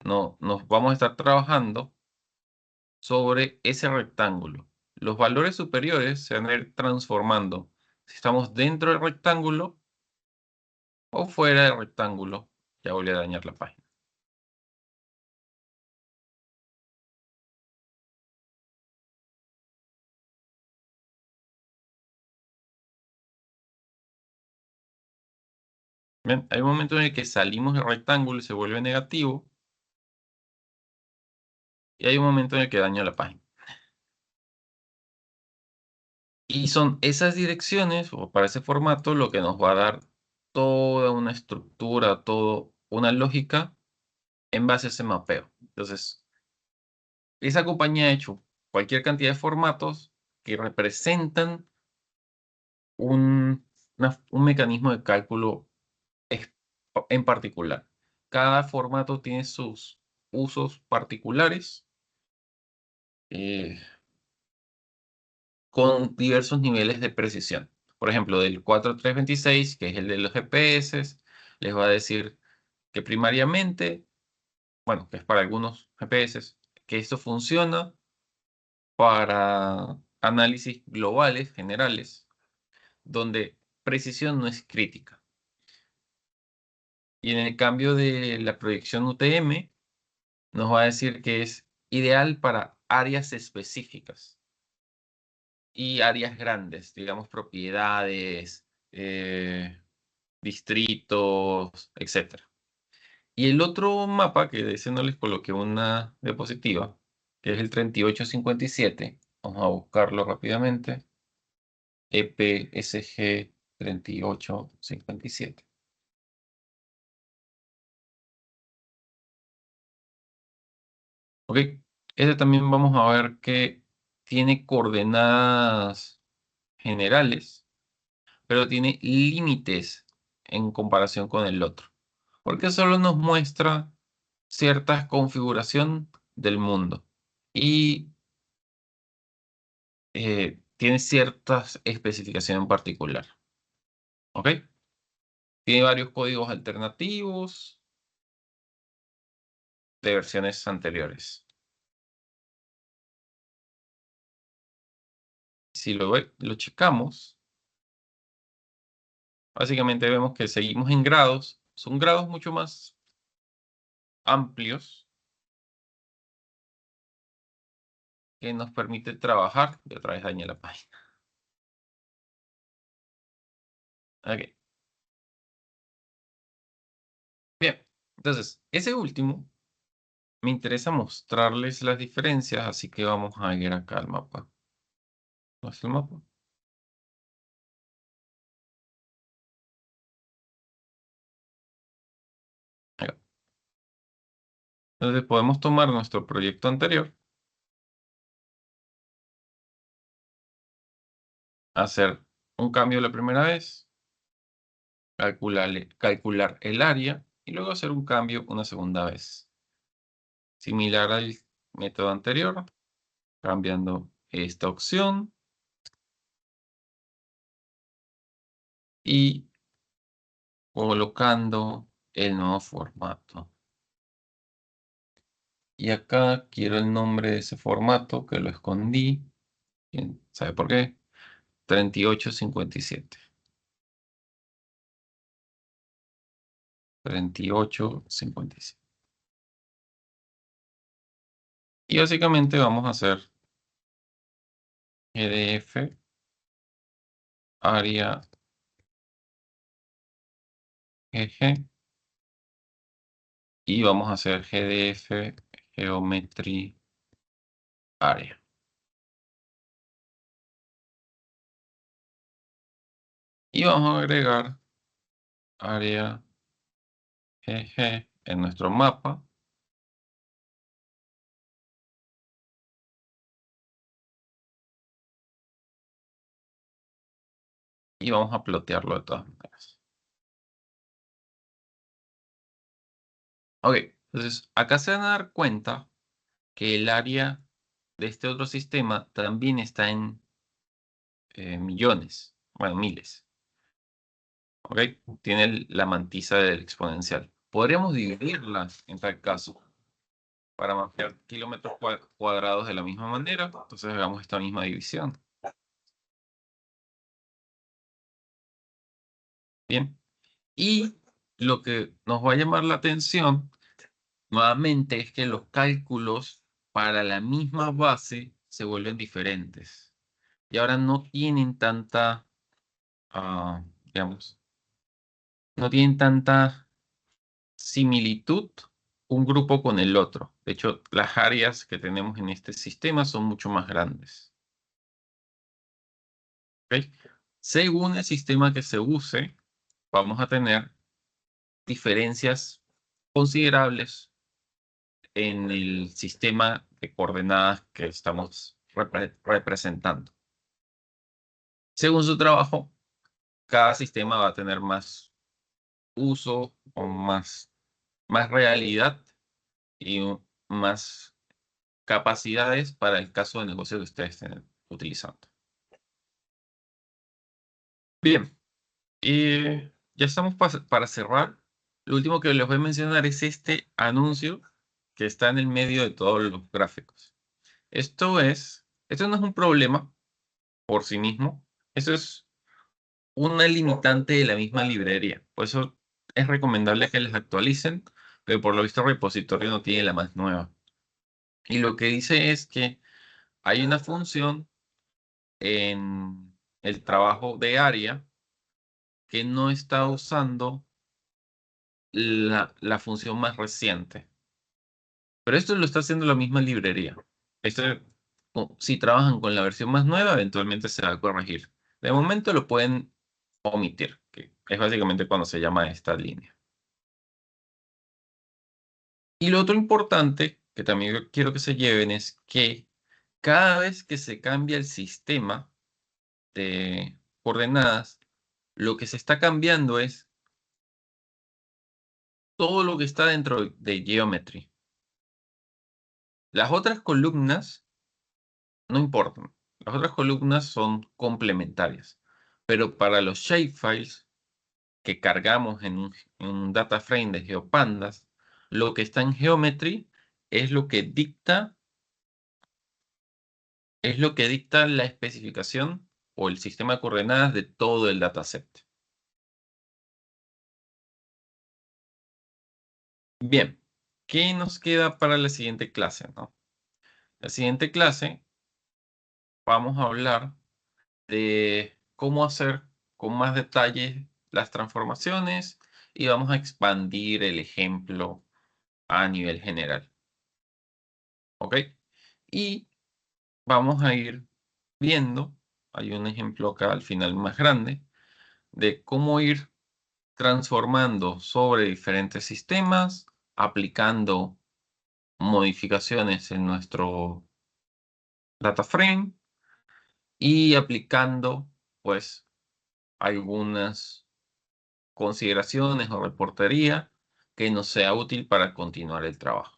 No, nos vamos a estar trabajando sobre ese rectángulo. Los valores superiores se van a ir transformando si estamos dentro del rectángulo o fuera del rectángulo. Ya volví a dañar la página. ¿Ven? Hay un momento en el que salimos del rectángulo y se vuelve negativo. Y hay un momento en el que daño la página. Y son esas direcciones, o para ese formato, lo que nos va a dar toda una estructura, toda una lógica en base a ese mapeo. Entonces, esa compañía ha hecho cualquier cantidad de formatos que representan un mecanismo de cálculo es- en particular. Cada formato tiene sus usos particulares eh, con diversos niveles de precisión. Por ejemplo, del 4326, que es el de los GPS, les va a decir que primariamente, bueno, que es para algunos GPS, que esto funciona para análisis globales, generales, donde precisión no es crítica. Y en el cambio de la proyección UTM, nos va a decir que es ideal para áreas específicas y áreas grandes, digamos propiedades, distritos, etcétera. Y el otro mapa, que de ese no les coloqué una diapositiva, que es el 3857, vamos a buscarlo rápidamente, EPSG 3857. Ok, este también vamos a ver que tiene coordenadas generales, pero tiene límites en comparación con el otro, porque solo nos muestra cierta configuración del mundo y tiene ciertas especificaciones en particular. ¿Ok? Tiene varios códigos alternativos de versiones anteriores. Si lo checamos, básicamente vemos que seguimos en grados. Son grados mucho más amplios que nos permite trabajar. Y otra vez dañé la página. Ok. Bien. Entonces, ese último me interesa mostrarles las diferencias, así que vamos a ir acá al mapa. ¿No es el mapa? Acá. Entonces podemos tomar nuestro proyecto anterior, hacer un cambio la primera vez, calcular el área y luego hacer un cambio una segunda vez. Similar al método anterior, cambiando esta opción y colocando el nuevo formato. Y acá quiero el nombre de ese formato que lo escondí. ¿Quién sabe por qué? 3857. 3857. Y básicamente vamos a hacer GDF área GG y vamos a hacer GDF geometry área. Y vamos a agregar área GG en nuestro mapa. Y vamos a plotearlo de todas maneras. Ok, entonces acá se van a dar cuenta que el área de este otro sistema también está en millones, bueno, miles. Ok, tiene la mantisa del exponencial. Podríamos dividirla en tal caso para mapear kilómetros cuadrados de la misma manera. Entonces hagamos esta misma división. Bien. Y lo que nos va a llamar la atención nuevamente es que los cálculos para la misma base se vuelven diferentes. Y ahora no tienen tanta, digamos, no tienen tanta similitud un grupo con el otro. De hecho, las áreas que tenemos en este sistema son mucho más grandes. ¿Ok? Según el sistema que se use, vamos a tener diferencias considerables en el sistema de coordenadas que estamos representando. Según su trabajo, cada sistema va a tener más uso o más realidad y más capacidades para el caso de negocio que ustedes estén utilizando. Bien, y ya estamos para cerrar. Lo último que les voy a mencionar es este anuncio que está en el medio de todos los gráficos. Esto no es un problema por sí mismo. Eso es una limitante de la misma librería. Por eso es recomendable que las actualicen, pero por lo visto el repositorio no tiene la más nueva. Y lo que dice es que hay una función en el trabajo de área que no está usando la función más reciente. Pero esto lo está haciendo la misma librería. Esto, si trabajan con la versión más nueva, eventualmente se va a corregir. De momento lo pueden omitir, que es básicamente cuando se llama esta línea. Y lo otro importante que también quiero que se lleven es que cada vez que se cambia el sistema de coordenadas, lo que se está cambiando es todo lo que está dentro de Geometry. Las otras columnas no importan. Las otras columnas son complementarias. Pero para los shapefiles que cargamos en un data frame de GeoPandas, lo que está en Geometry es lo que dicta la especificación o el sistema de coordenadas de todo el dataset. Bien, ¿qué nos queda para la siguiente clase, no? La siguiente clase vamos a hablar de cómo hacer con más detalle las transformaciones y vamos a expandir el ejemplo a nivel general. ¿Ok? Y vamos a ir viendo, hay un ejemplo acá al final más grande, de cómo ir transformando sobre diferentes sistemas, aplicando modificaciones en nuestro data frame y aplicando pues algunas consideraciones o reportería que nos sea útil para continuar el trabajo.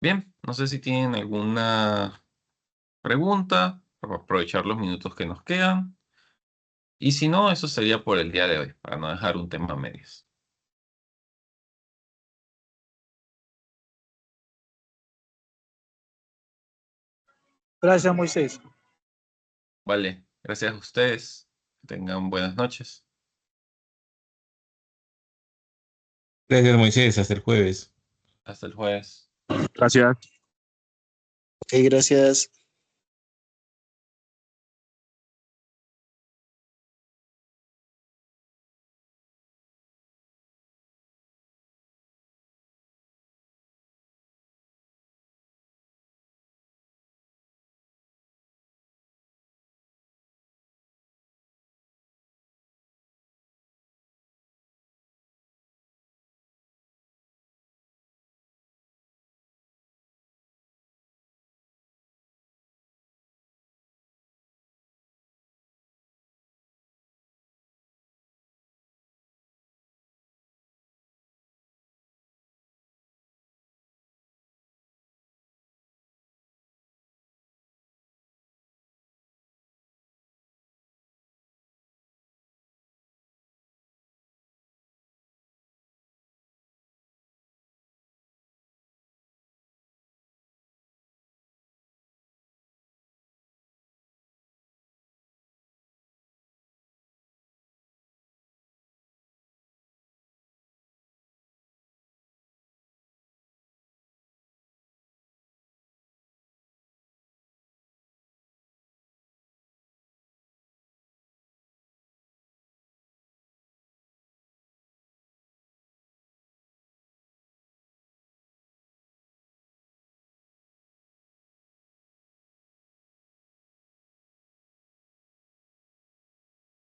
Bien, no sé si tienen alguna pregunta para aprovechar los minutos que nos quedan. Y si no, eso sería por el día de hoy, para no dejar un tema a medias. Gracias, Moisés. Vale, gracias a ustedes. Que tengan buenas noches. Gracias, Moisés. Hasta el jueves. Hasta el jueves. Gracias. Ok, gracias.